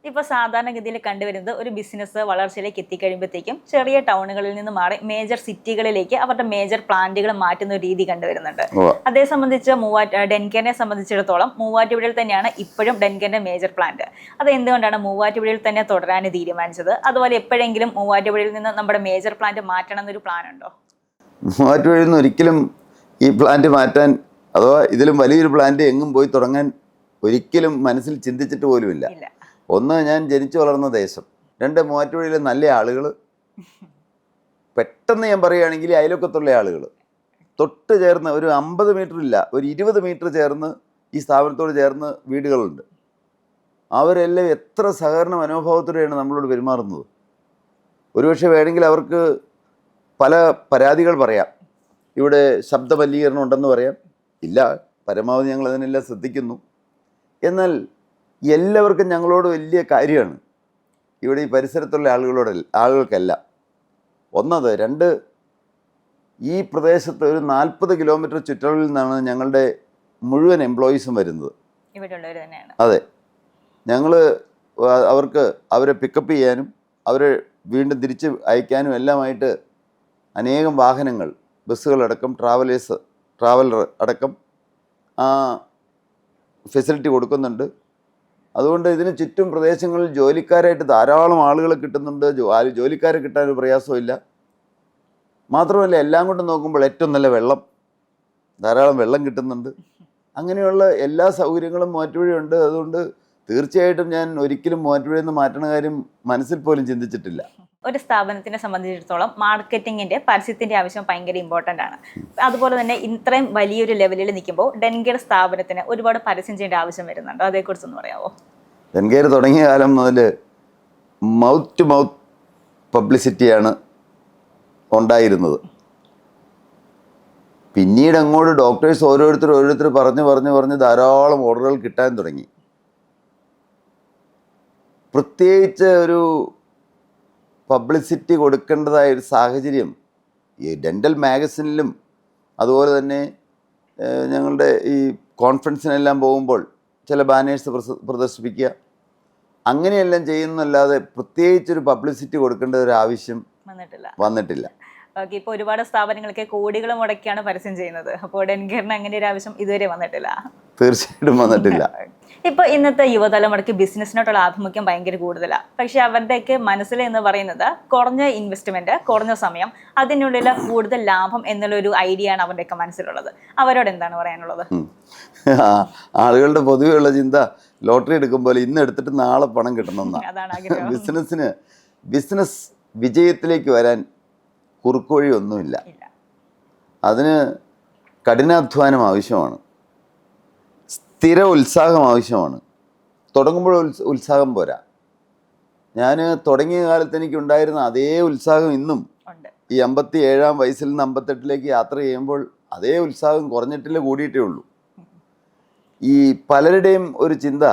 ഇപ്പോൾ സാധാരണഗതിയിൽ കണ്ടുവരുന്നത് ഒരു ബിസിനസ് വളർച്ചയിലേക്ക് എത്തിക്കഴിയുമ്പോഴത്തേക്കും ചെറിയ ടൗണുകളിൽ നിന്ന് മാറി മേജർ സിറ്റികളിലേക്ക് അവരുടെ മേജർ പ്ലാന്റുകൾ മാറ്റുന്ന ഒരു രീതി കണ്ടുവരുന്നുണ്ട്. അതേ സംബന്ധിച്ച് ഡെൻകെറിനെ സംബന്ധിച്ചിടത്തോളം മൂവാറ്റുപുഴയിൽ തന്നെയാണ് ഇപ്പോഴും ഡെൻകെറിന്റെ മേജർ പ്ലാന്റ്. അത് എന്തുകൊണ്ടാണ് മൂവാറ്റുപുഴയിൽ തന്നെ തുടരാൻ തീരുമാനിച്ചത്? അതുപോലെ എപ്പോഴെങ്കിലും മൂവാറ്റുപുഴയിൽ നിന്ന് നമ്മുടെ മേജർ പ്ലാന്റ് മാറ്റണം എന്നൊരു പ്ലാൻ ഉണ്ടോ? മൂവാറ്റുപുഴയിൽ നിന്ന് ഒരിക്കലും ഈ പ്ലാന്റ് മാറ്റാൻ അഥവാ ഇതിലും വലിയൊരു പ്ലാന്റ് എങ്ങും പോയി തുടങ്ങാൻ ഒരിക്കലും മനസ്സിൽ ചിന്തിച്ചിട്ട് പോലുമില്ല. ഒന്ന്, ഞാൻ ജനിച്ചു വളർന്ന ദേശം. രണ്ട്, മൂവാറ്റുപുഴയിലെ നല്ല ആളുകൾ. പെട്ടെന്ന് ഞാൻ പറയുകയാണെങ്കിൽ അയൽവക്കത്തുള്ള ആളുകൾ തൊട്ട് ചേർന്ന് ഒരു 50 മീറ്റർ ഇല്ല, ഒരു 20 മീറ്റർ ചേർന്ന് ഈ സ്ഥാപനത്തോട് ചേർന്ന് വീടുകളുണ്ട്. അവരെല്ലാം എത്ര സഹകരണ മനോഭാവത്തോടെയാണ് നമ്മളോട് പെരുമാറുന്നത്. ഒരുപക്ഷെ വേണമെങ്കിൽ അവർക്ക് പല പരാതികൾ പറയാം. ഇവിടെ ശബ്ദ മലിനീകരണം ഉണ്ടെന്ന് പറയാം. ഇല്ല, പരമാവധി ഞങ്ങൾ അതിനെല്ലാം ശ്രദ്ധിക്കുന്നു. എന്നാൽ എല്ലാവർക്കും ഞങ്ങളോട് വലിയ കാര്യമാണ്, ഇവിടെ ഈ പരിസരത്തുള്ള ആളുകൾക്കല്ല. ഒന്നത്. രണ്ട്, ഈ പ്രദേശത്ത് ഒരു 40 കിലോമീറ്റർ ചുറ്റളവിൽ നിന്നാണ് ഞങ്ങളുടെ മുഴുവൻ എംപ്ലോയീസും വരുന്നത്. അതെ, ഞങ്ങൾ അവരെ പിക്കപ്പ് ചെയ്യാനും അവരെ വീണ്ടും തിരിച്ച് അയക്കാനും എല്ലാമായിട്ട് അനേകം വാഹനങ്ങൾ, ബസ്സുകളടക്കം ട്രാവലർ അടക്കം ഫെസിലിറ്റി കൊടുക്കുന്നുണ്ട്. അതുകൊണ്ട് ഇതിന് ചുറ്റും പ്രദേശങ്ങളിൽ ജോലിക്കാരായിട്ട് ധാരാളം ആളുകളെ കിട്ടുന്നുണ്ട്. ജോലിക്കാരെ കിട്ടാനൊരു പ്രയാസമില്ല. മാത്രമല്ല, എല്ലാം കൊണ്ട് നോക്കുമ്പോൾ ഏറ്റവും നല്ല വെള്ളം, ധാരാളം വെള്ളം കിട്ടുന്നുണ്ട്. അങ്ങനെയുള്ള എല്ലാ സൗകര്യങ്ങളും മൂവാറ്റുപുഴയുണ്ട്. അതുകൊണ്ട് തീർച്ചയായിട്ടും ഞാൻ ഒരിക്കലും മൂവാറ്റുപുഴയിൽ നിന്ന് മാറ്റുന്ന കാര്യം മനസ്സിൽ പോലും ചിന്തിച്ചിട്ടില്ല. ഒരു സ്ഥാപനത്തിനെ സംബന്ധിച്ചിടത്തോളം മാർക്കറ്റിങ്ങിന്റെ പരസ്യത്തിന്റെ ആവശ്യം ഭയങ്കര ഇമ്പോർട്ടൻ്റ് ആണ്. അതുപോലെ തന്നെ ഇത്രയും വലിയൊരു ലെവലിൽ നിൽക്കുമ്പോൾ ഡെൻകെയർ സ്ഥാപനത്തിന് ഒരുപാട് പരസ്യം ചെയ്യേണ്ട ആവശ്യം വരുന്നുണ്ട്. അതേക്കുറിച്ചൊന്ന് പറയാമോ? ഡെൻകെയർ തുടങ്ങിയ കാലം മുതൽ മൗത്ത് ടു മൗത്ത് പബ്ലിസിറ്റിയാണ് ഉണ്ടായിരുന്നത്. പിന്നീട് അങ്ങോട്ട് ഡോക്ടേഴ്സ് ഓരോരുത്തർ പറഞ്ഞ് ധാരാളം ഓർഡറുകൾ കിട്ടാൻ തുടങ്ങി. പ്രത്യേകിച്ച് ഒരു പബ്ലിസിറ്റി കൊടുക്കേണ്ടതായ ഒരു സാഹചര്യം ഈ ഡെൻ്റൽ മാഗസിനിലും അതുപോലെ തന്നെ ഞങ്ങളുടെ ഈ കോൺഫറൻസിനെല്ലാം പോകുമ്പോൾ ചില ബാനേഴ്സ് പ്രദർശിപ്പിക്കുക, അങ്ങനെയെല്ലാം ചെയ്യുന്നല്ലാതെ പ്രത്യേകിച്ചൊരു പബ്ലിസിറ്റി കൊടുക്കേണ്ട ഒരു ആവശ്യം വന്നിട്ടില്ല. ഇപ്പോൾ ഒരുപാട് സ്ഥാപനങ്ങൾക്ക് കോടികൾ മുടക്കിയാണ് പരസ്യം ചെയ്യുന്നത്. അപ്പോൾ ഡെൻകെയറിന് അങ്ങനെ ഒരു ആവശ്യം ഇതുവരെ വന്നിട്ടില്ല. തീർച്ചയായിട്ടും വന്നിട്ടില്ല. ഇപ്പോൾ ഇന്നത്തെ യുവതലമുറയ്ക്ക് ബിസിനസ്സിനോട്ടുള്ള ആഭിമുഖ്യം ഭയങ്കര കൂടുതലാണ്. പക്ഷെ അവരുടെയൊക്കെ മനസ്സിൽ എന്ന് പറയുന്നത് കുറഞ്ഞ ഇൻവെസ്റ്റ്മെന്റ്, കുറഞ്ഞ സമയം, അതിനുള്ളിൽ കൂടുതൽ ലാഭം എന്നുള്ളൊരു ഐഡിയ ആണ് അവരുടെയൊക്കെ മനസ്സിലുള്ളത്. അവരോട് എന്താണ് പറയാനുള്ളത്? ആളുകളുടെ പൊതുവെയുള്ള ചിന്ത ലോട്ടറി എടുക്കുമ്പോൾ ഇന്ന് എടുത്തിട്ട് നാളെ പണം കിട്ടണമെന്നാണ്. ബിസിനസ് വിജയത്തിലേക്ക് വരാൻ കുറുക്കുവഴി ഒന്നുമില്ല. അതിന് കഠിനാധ്വാനം ആവശ്യമാണ്, സ്ഥിര ഉത്സാഹം ആവശ്യമാണ്. തുടങ്ങുമ്പോൾ ഉത്സാഹം പോരാ. ഞാൻ തുടങ്ങിയ കാലത്ത് എനിക്കുണ്ടായിരുന്ന അതേ ഉത്സാഹം ഇന്നും ഈ 57-ാം വയസ്സിൽ നിന്ന് 58-ലേക്ക് യാത്ര ചെയ്യുമ്പോൾ അതേ ഉത്സാഹം കുറഞ്ഞിട്ടില്ല, കൂടിയിട്ടേ ഉള്ളൂ. ഈ പലരുടെയും ഒരു ചിന്ത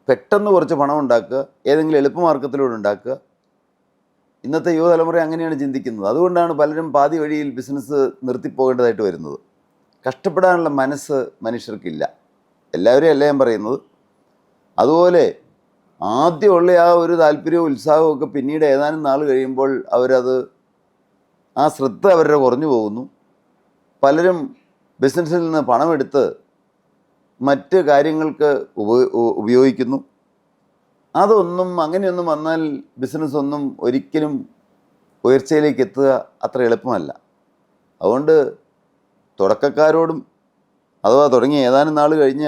പെട്ടെന്ന് കുറച്ച് പണം ഉണ്ടാക്കുക, ഏതെങ്കിലും എളുപ്പമാർഗത്തിലൂടെ ഉണ്ടാക്കുക. ഇന്നത്തെ യുവതലമുറ അങ്ങനെയാണ് ചിന്തിക്കുന്നത്. അതുകൊണ്ടാണ് പലരും പാതി വഴിയിൽ ബിസിനസ് നിർത്തിപ്പോകേണ്ടതായിട്ട് വരുന്നത്. കഷ്ടപ്പെടാനുള്ള മനസ്സ് മനുഷ്യർക്കില്ല. എല്ലാവരെയും അല്ല ഞാൻ പറയുന്നത്. അതുപോലെ ആദ്യമുള്ള ആ ഒരു താല്പര്യവും ഉത്സാഹവും ഒക്കെ പിന്നീട് ഏതാനും നാൾ കഴിയുമ്പോൾ ആ ശ്രദ്ധ അവരുടെ കുറഞ്ഞു പോകുന്നു. പലരും ബിസിനസ്സിൽ നിന്ന് പണമെടുത്ത് മറ്റ് കാര്യങ്ങൾക്ക് ഉപയോഗിക്കുന്നു. അങ്ങനെയൊന്നും വന്നാൽ ബിസിനസ്സൊന്നും ഒരിക്കലും ഉയർച്ചയിലേക്ക് എത്തുക അത്ര എളുപ്പമല്ല. അതുകൊണ്ട് തുടക്കക്കാരോടും അഥവാ തുടങ്ങി ഏതാനും നാൾ കഴിഞ്ഞ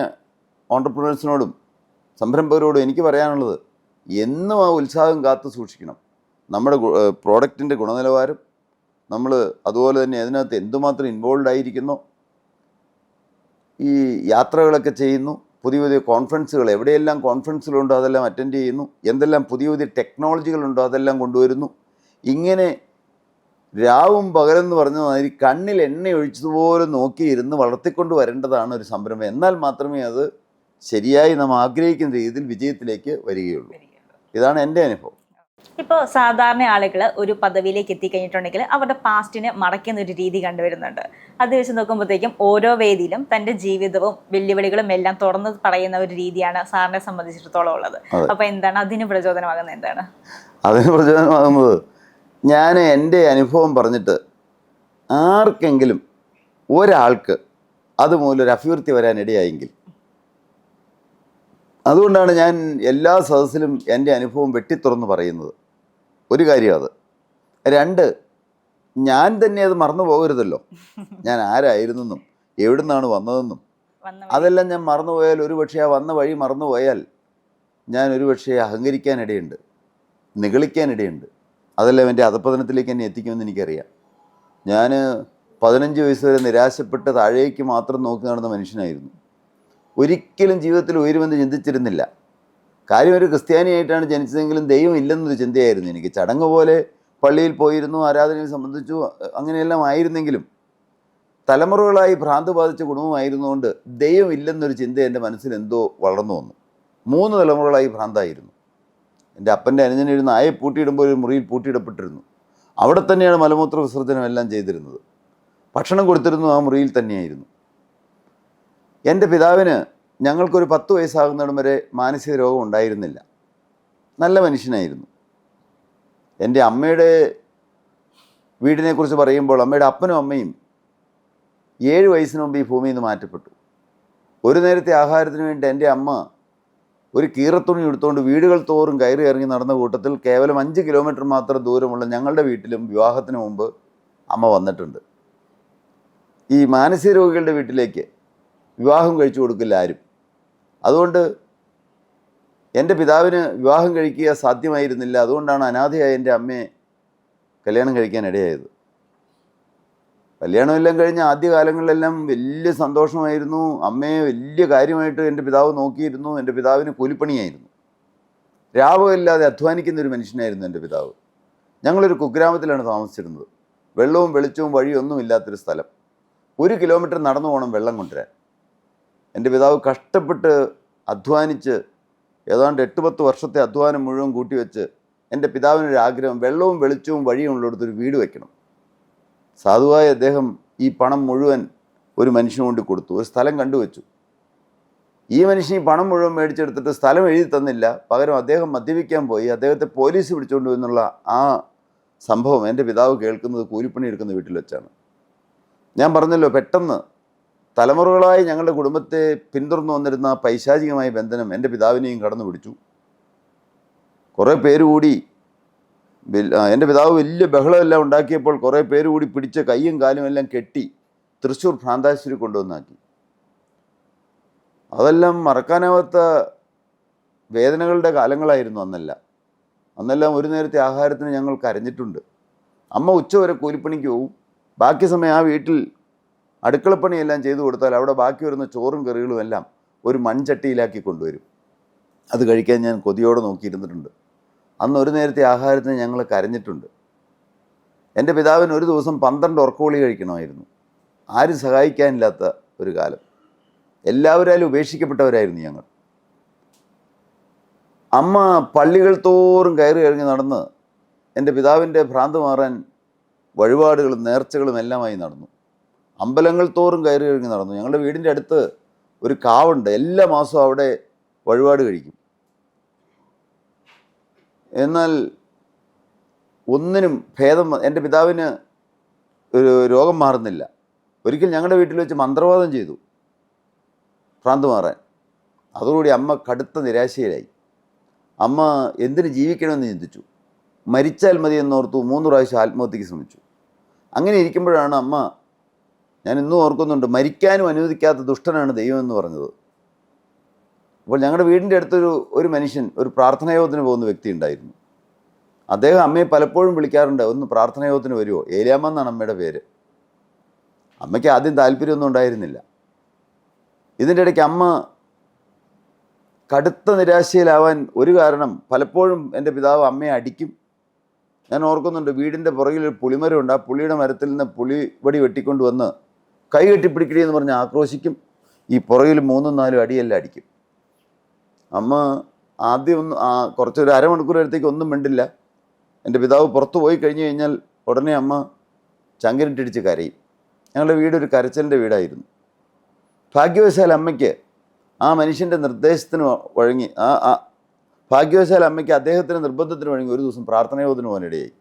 ഓൺട്രപ്രണേഴ്സിനോടും സംരംഭകരോടും എനിക്ക് പറയാനുള്ളത്, എന്നും ആ ഉത്സാഹം കാത്തു സൂക്ഷിക്കണം. നമ്മുടെ പ്രോഡക്റ്റിൻ്റെ ഗുണനിലവാരം, നമ്മൾ അതുപോലെ തന്നെ അതിനകത്ത് എന്തുമാത്രം ഇൻവോൾവ് ആയിരിക്കുന്നോ, ഈ യാത്രകളൊക്കെ ചെയ്യുന്നു, പുതിയ കോൺഫറൻസുകൾ, എവിടെയെല്ലാം കോൺഫറൻസുകളുണ്ടോ അതെല്ലാം അറ്റൻഡ് ചെയ്യുന്നു, എന്തെല്ലാം പുതിയ ടെക്നോളജികളുണ്ടോ അതെല്ലാം കൊണ്ടുവരുന്നു. ഇങ്ങനെ രാവും പകലെന്ന് പറഞ്ഞ മാതിരി കണ്ണിൽ എണ്ണ ഒഴിച്ചതുപോലെ നോക്കിയിരുന്ന് വളർത്തിക്കൊണ്ട് വരേണ്ടതാണ് ഒരു സംരംഭം. എന്നാൽ മാത്രമേ അത് ശരിയായി നാം ആഗ്രഹിക്കുന്ന രീതിയിൽ വിജയത്തിലേക്ക് വരികയുള്ളൂ. ഇതാണ് എൻ്റെ അനുഭവം. ഇപ്പോൾ സാധാരണ ആളുകൾ ഒരു പദവിയിലേക്ക് എത്തിക്കഴിഞ്ഞിട്ടുണ്ടെങ്കിൽ അവരുടെ പാസ്റ്റിനെ മറയ്ക്കുന്ന ഒരു രീതി കണ്ടുവരുന്നുണ്ട്. അത് വെച്ച് നോക്കുമ്പോഴത്തേക്കും ഓരോ വേദിയിലും തൻ്റെ ജീവിതവും വെല്ലുവിളികളും എല്ലാം തുറന്ന് പറയുന്ന ഒരു രീതിയാണ് സാറിനെ സംബന്ധിച്ചിടത്തോളം ഉള്ളത്. അപ്പോൾ എന്താണ് അതിന് പ്രചോദനമാകുന്നത്? എന്താണ് അതിന് പ്രചോദനമാകുന്നത്? ഞാൻ എൻ്റെ അനുഭവം പറഞ്ഞിട്ട് ആർക്കെങ്കിലും ഒരാൾക്ക് അതുമൂലം ഒരു അഭിവൃദ്ധി വരാനിടയായെങ്കിൽ, അതുകൊണ്ടാണ് ഞാൻ എല്ലാ സദസ്സിലും എൻ്റെ അനുഭവം വെട്ടിത്തുറന്ന് പറയുന്നത്. ഒരു കാര്യം അത്. രണ്ട്, ഞാൻ തന്നെ അത് മറന്നു പോകരുതല്ലോ. ഞാൻ ആരായിരുന്നെന്നും എവിടുന്നാണ് വന്നതെന്നും അതെല്ലാം ഞാൻ മറന്നുപോയാൽ, ഒരുപക്ഷെ ആ വന്ന വഴി മറന്നുപോയാൽ ഞാൻ ഒരുപക്ഷെ അഹങ്കരിക്കാനിടയുണ്ട്, നിഗളിക്കാനിടയുണ്ട്. അതെല്ലാം എൻ്റെ അധപ്പതനത്തിലേക്ക് എന്നെ എത്തിക്കുമെന്ന് എനിക്കറിയാം. ഞാൻ 15 വയസ്സ് വരെ നിരാശപ്പെട്ട് താഴേക്ക് മാത്രം നോക്കി നടന്ന മനുഷ്യനായിരുന്നു. ഒരിക്കലും ജീവിതത്തിൽ ഉയരുമെന്ന് ചിന്തിച്ചിരുന്നില്ല. കാര്യം, ഒരു ക്രിസ്ത്യാനിയായിട്ടാണ് ജനിച്ചതെങ്കിലും ദൈവം ഇല്ലെന്നൊരു ചിന്തയായിരുന്നു എനിക്ക്. ചടങ്ങ് പോലെ പള്ളിയിൽ പോയിരുന്നു, ആരാധനയിൽ സംബന്ധിച്ചു, അങ്ങനെയെല്ലാം ആയിരുന്നെങ്കിലും തലമുറകളായി ഭ്രാന്ത് ബാധിച്ച കുടുംബമായിരുന്നുകൊണ്ട് ദൈവം ഇല്ലെന്നൊരു ചിന്ത എൻ്റെ മനസ്സിൽ എന്തോ വളർന്നു വന്നു. 3 തലമുറകളായി ഭ്രാന്തായിരുന്നു. എൻ്റെ അപ്പൻ്റെ അനുജനൊരു നായെ പൂട്ടിയിടുമ്പോൾ ഒരു മുറിയിൽ പൂട്ടിയിടപ്പെട്ടിരുന്നു. അവിടെ തന്നെയാണ് മലമൂത്ര വിസർജനം എല്ലാം ചെയ്തിരുന്നത്. ഭക്ഷണം കൊടുത്തിരുന്നു ആ മുറിയിൽ തന്നെയായിരുന്നു. എൻ്റെ പിതാവിന് ഞങ്ങൾക്കൊരു 10 വയസ്സാകുന്നിടം വരെ മാനസിക രോഗം ഉണ്ടായിരുന്നില്ല. നല്ല മനുഷ്യനായിരുന്നു. എൻ്റെ അമ്മയുടെ വീടിനെക്കുറിച്ച് പറയുമ്പോൾ, അമ്മയുടെ അപ്പനും അമ്മയും 7 വയസ്സിന് മുമ്പ് ഈ ഭൂമിയിൽ നിന്ന് മാറ്റപ്പെട്ടു. ഒരു നേരത്തെ ആഹാരത്തിന് വേണ്ടി എൻ്റെ അമ്മ ഒരു കീറത്തുണി എടുത്തുകൊണ്ട് വീടുകൾ തോറും കയറി ഇറങ്ങി നടന്ന കൂട്ടത്തിൽ കേവലം 5 കിലോമീറ്റർ മാത്രം ദൂരമുള്ള ഞങ്ങളുടെ വീട്ടിലും വിവാഹത്തിന് മുമ്പ് അമ്മ വന്നിട്ടുണ്ട്. ഈ മാനസിക രോഗികളുടെ വീട്ടിലേക്ക് വിവാഹം കഴിച്ചു കൊടുക്കില്ല ആരും. അതുകൊണ്ട് എൻ്റെ പിതാവിന് വിവാഹം കഴിക്കുക സാധ്യമായിരുന്നില്ല. അതുകൊണ്ടാണ് അനാഥയായ എൻ്റെ അമ്മയെ കല്യാണം കഴിക്കാനിടയായത്. കല്യാണമെല്ലാം കഴിഞ്ഞ ആദ്യകാലങ്ങളിലെല്ലാം വലിയ സന്തോഷമായിരുന്നു. അമ്മയെ വലിയ കാര്യമായിട്ട് എൻ്റെ പിതാവ് നോക്കിയിരുന്നു. എൻ്റെ പിതാവിന് കൂലിപ്പണിയായിരുന്നു. രാവുമില്ലാതെ അധ്വാനിക്കുന്നൊരു മനുഷ്യനായിരുന്നു എൻ്റെ പിതാവ്. ഞങ്ങളൊരു കുഗ്രാമത്തിലാണ് താമസിച്ചിരുന്നത്. വെള്ളവും വെളിച്ചവും വഴിയൊന്നും ഇല്ലാത്തൊരു സ്ഥലം. 1 കിലോമീറ്റർ നടന്നു പോകണം വെള്ളം കൊണ്ടുവരാൻ. എൻ്റെ പിതാവ് കഷ്ടപ്പെട്ട് അധ്വാനിച്ച് ഏതാണ്ട് 8-10 വർഷത്തെ അധ്വാനം മുഴുവൻ കൂട്ടിവെച്ച് എൻ്റെ പിതാവിനൊരു ആഗ്രഹം, വെള്ളവും വെളിച്ചവും വഴിയും ഉള്ളിടത്തൊരു വീട് വയ്ക്കണം. സാധുവായ അദ്ദേഹം ഈ പണം മുഴുവൻ ഒരു മനുഷ്യന് കൊണ്ട് കൊടുത്തു. ഒരു സ്ഥലം കണ്ടുവച്ചു. ഈ മനുഷ്യൻ ഈ പണം മുഴുവൻ മേടിച്ചെടുത്തിട്ട് സ്ഥലം എഴുതി തന്നില്ല. പകരം അദ്ദേഹം മദ്യപിക്കാൻ പോയി. അദ്ദേഹത്തെ പോലീസ് പിടിച്ചുകൊണ്ട് എന്നുള്ള ആ സംഭവം എൻ്റെ പിതാവ് കേൾക്കുന്നത് കൂലിപ്പണി എടുക്കുന്ന വീട്ടിൽ വെച്ചാണ്. ഞാൻ പറഞ്ഞല്ലോ, പെട്ടെന്ന് തലമുറകളായി ഞങ്ങളുടെ കുടുംബത്തെ പിന്തുടർന്നു വന്നിരുന്ന പൈശാചികമായ ബന്ധനം എൻ്റെ പിതാവിനെയും കടന്നു പിടിച്ചു. കുറേ പേര് കൂടി എൻ്റെ പിതാവ് വലിയ ബഹളമെല്ലാം ഉണ്ടാക്കിയപ്പോൾ കുറേ പേര് കൂടി പിടിച്ച് കയ്യും കാലും എല്ലാം കെട്ടി തൃശ്ശൂർ ഭ്രാന്താശുപത്രി കൊണ്ടുവന്നാക്കി. അതെല്ലാം മറക്കാനാവാത്ത വേദനകളുടെ കാലങ്ങളായിരുന്നു അന്നെല്ലാം ഒരു നേരത്തെ ആഹാരത്തിന് ഞങ്ങൾ കരഞ്ഞിട്ടുണ്ട്. അമ്മ ഉച്ചവരെ കൂലിപ്പണിക്ക് പോവും. ബാക്കി സമയം ആ വീട്ടിൽ അടുക്കളപ്പണിയെല്ലാം ചെയ്തു കൊടുത്താൽ അവിടെ ബാക്കി വരുന്ന ചോറും കറികളും എല്ലാം ഒരു മൺചട്ടിയിലാക്കി കൊണ്ടുവരും. അത് കഴിക്കാൻ ഞാൻ കൊതിയോടെ നോക്കിയിരുന്നിട്ടുണ്ട്. അന്ന് ഒരു നേരത്തെ ആഹാരത്തിന് ഞങ്ങൾ കരഞ്ഞിട്ടുണ്ട്. എൻ്റെ പിതാവിന് ഒരു ദിവസം 12 ഉറക്കഗുളിക കഴിക്കണമായിരുന്നു. ആരും സഹായിക്കാനില്ലാത്ത ഒരു കാലം. എല്ലാവരാലും ഉപേക്ഷിക്കപ്പെട്ടവരായിരുന്നു ഞങ്ങൾ. അമ്മ പള്ളികൾ തോറും കയറി ഇറങ്ങി നടന്ന് എൻ്റെ പിതാവിൻ്റെ ഭ്രാന്ത് മാറാൻ വഴിപാടുകളും നേർച്ചകളും എല്ലാമായി നടന്നു. അമ്പലങ്ങൾ തോറും കയറി ഇറങ്ങി നടന്നു. ഞങ്ങളുടെ വീടിൻ്റെ അടുത്ത് ഒരു കാവുണ്ട്. എല്ലാ മാസവും അവിടെ വഴിപാട് കഴിക്കും. എന്നാൽ ഒന്നിനും ഭേദം എൻ്റെ പിതാവിന് ഒരു രോഗം മാറുന്നില്ല. ഒരിക്കൽ ഞങ്ങളുടെ വീട്ടിൽ വെച്ച് മന്ത്രവാദം ചെയ്തു ഭ്രാന്ത് മാറാൻ. അതോടുകൂടി അമ്മ കടുത്ത നിരാശയിലായി. അമ്മ എന്തിന് ജീവിക്കണമെന്ന് ചിന്തിച്ചു. മരിച്ചാൽ മതി എന്നോർത്തു 3 പ്രാവശ്യം ആത്മഹത്യക്ക് ശ്രമിച്ചു. അങ്ങനെ ഇരിക്കുമ്പോഴാണ് അമ്മ, ഞാൻ ഇന്നും ഓർക്കുന്നുണ്ട്, മരിക്കാനും അനുവദിക്കാത്ത ദുഷ്ടനാണ് ദൈവം എന്ന് പറഞ്ഞത്. അപ്പോൾ ഞങ്ങളുടെ വീടിൻ്റെ അടുത്തൊരു മനുഷ്യൻ, ഒരു പ്രാർത്ഥനായോഗത്തിന് പോകുന്ന വ്യക്തി ഉണ്ടായിരുന്നു. അദ്ദേഹം അമ്മയെ പലപ്പോഴും വിളിക്കാറുണ്ട്, ഒന്ന് പ്രാർത്ഥനായോഗത്തിന് വരുമോ. ഏലിയാമ്മ എന്നാണ് അമ്മയുടെ പേര്. അമ്മയ്ക്ക് ആദ്യം താല്പര്യമൊന്നും ഉണ്ടായിരുന്നില്ല. ഇതിൻ്റെ ഇടയ്ക്ക് അമ്മ കടുത്ത നിരാശയിലാവാൻ ഒരു കാരണം, പലപ്പോഴും എൻ്റെ പിതാവ് അമ്മയെ അടിക്കും. ഞാൻ ഓർക്കുന്നുണ്ട്, വീടിൻ്റെ പുറകിൽ ഒരു പുളിമരമുണ്ട്. ആ പുളിയുടെ മരത്തിൽ നിന്ന് പുളിവടി വെട്ടിക്കൊണ്ട് വന്ന് കൈ കെട്ടിപ്പിടിക്കടി എന്ന് പറഞ്ഞ് ആക്രോശിക്കും. ഈ പുറകിൽ 3-4 അടിയെല്ലാം അടിക്കും. അമ്മ ആദ്യം കുറച്ചൊരു അരമണിക്കൂർ നേരത്തേക്ക് ഒന്നും മിണ്ടില്ല. എൻ്റെ പിതാവ് പുറത്തു പോയി കഴിഞ്ഞ് കഴിഞ്ഞാൽ ഉടനെ അമ്മ ചങ്കിനിട്ടിടിച്ച് കരയും. ഞങ്ങളുടെ വീടൊരു കരച്ചലിൻ്റെ വീടായിരുന്നു. ഭാഗ്യവശാൽ അമ്മയ്ക്ക് ആ മനുഷ്യൻ്റെ നിർദ്ദേശത്തിന് വഴങ്ങി ഭാഗ്യവശാൽ അമ്മയ്ക്ക് അദ്ദേഹത്തിൻ്റെ നിർബന്ധത്തിന് വഴങ്ങി ഒരു ദിവസം പ്രാർത്ഥനയോധന പോകാനിടയായി.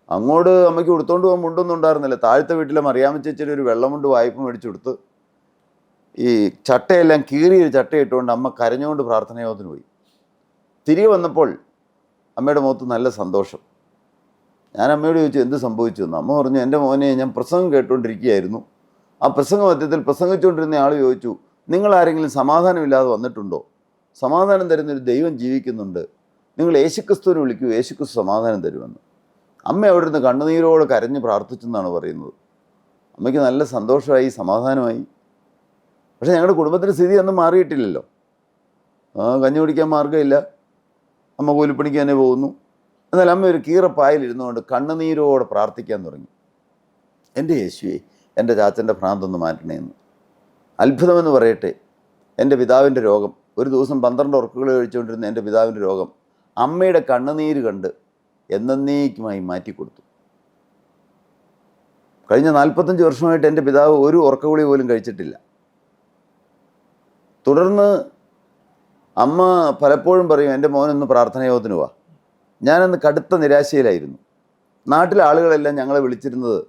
അങ്ങോട്ട് അമ്മയ്ക്ക് കൊടുത്തോണ്ട് പോകാൻ മുണ്ടൊന്നും ഉണ്ടായിരുന്നില്ല. താഴത്തെ വീട്ടിലെ മറിയാമ്മ ചേച്ചിയുടെ ഒരു വെള്ളമുണ്ട് വായ്പ മേടിച്ചു കൊടുത്ത് ഈ ചട്ടയെല്ലാം കീറിയൊരു ചട്ടയിട്ടുകൊണ്ട് അമ്മ കരഞ്ഞുകൊണ്ട് പ്രാർത്ഥനയോധന പോയി. തിരികെ വന്നപ്പോൾ അമ്മയുടെ മുഖത്ത് നല്ല സന്തോഷം. ഞാൻ അമ്മയോട് ചോദിച്ചു എന്ത് സംഭവിച്ചു എന്ന്. അമ്മ പറഞ്ഞു, എൻ്റെ മോനെ ഞാൻ പ്രസംഗം കേട്ടുകൊണ്ടിരിക്കുകയായിരുന്നു. ആ പ്രസംഗ മധ്യത്തിൽ പ്രസംഗിച്ചുകൊണ്ടിരുന്ന ആൾ ചോദിച്ചു, നിങ്ങൾ ആരെങ്കിലും സമാധാനമില്ലാതെ വന്നിട്ടുണ്ടോ? സമാധാനം തരുന്നൊരു ദൈവം ജീവിക്കുന്നുണ്ട്, നിങ്ങൾ യേശുക്രിസ്തുവിനെ വിളിക്കൂ, യേശുക്രിസ്തു സമാധാനം തരുമെന്ന്. അമ്മ അവിടെ നിന്ന് കണ്ണുനീരോടെ കരഞ്ഞ് പ്രാർത്ഥിച്ചെന്നാണ് പറയുന്നത്. അമ്മയ്ക്ക് നല്ല സന്തോഷമായി, സമാധാനമായി. പക്ഷേ ഞങ്ങളുടെ കുടുംബത്തിൻ്റെ സ്ഥിതി ഒന്നും മാറിയിട്ടില്ലല്ലോ. കഞ്ഞി കുടിക്കാൻ മാർഗ്ഗമില്ല, അമ്മ കൂലിപ്പണിക്ക് തന്നെ പോകുന്നു. എന്നാൽ അമ്മ ഒരു കീറപ്പായലിരുന്നുകൊണ്ട് കണ്ണുനീരോടെ പ്രാർത്ഥിക്കാൻ തുടങ്ങി, എൻ്റെ യേശുവേ എൻ്റെ ചാച്ചൻ്റെ ഭ്രാന്തൊന്ന് മാറ്റണേന്ന്. അത്ഭുതമെന്ന് പറയട്ടെ, എൻ്റെ പിതാവിൻ്റെ രോഗം, ഒരു ദിവസം 12 ഉറക്കുകൾ കഴിച്ചുകൊണ്ടിരുന്ന എൻ്റെ പിതാവിൻ്റെ രോഗം അമ്മയുടെ കണ്ണുനീര് കണ്ട് എന്നേക്കുമായി മാറ്റിക്കൊടുത്തു. കഴിഞ്ഞ 45 വർഷമായിട്ട് എൻ്റെ പിതാവ് ഒരു ഉറക്കഗുളി പോലും കഴിച്ചിട്ടില്ല. തുടർന്ന് അമ്മ പലപ്പോഴും പറയും, എൻ്റെ മോനൊന്ന് പ്രാർത്ഥനയോഗത്തിന് വാ. ഞാനന്ന് കടുത്ത നിരാശയിലായിരുന്നു. നാട്ടിലെ ആളുകളെല്ലാം ഞങ്ങളെ വിളിച്ചിരുന്നത്,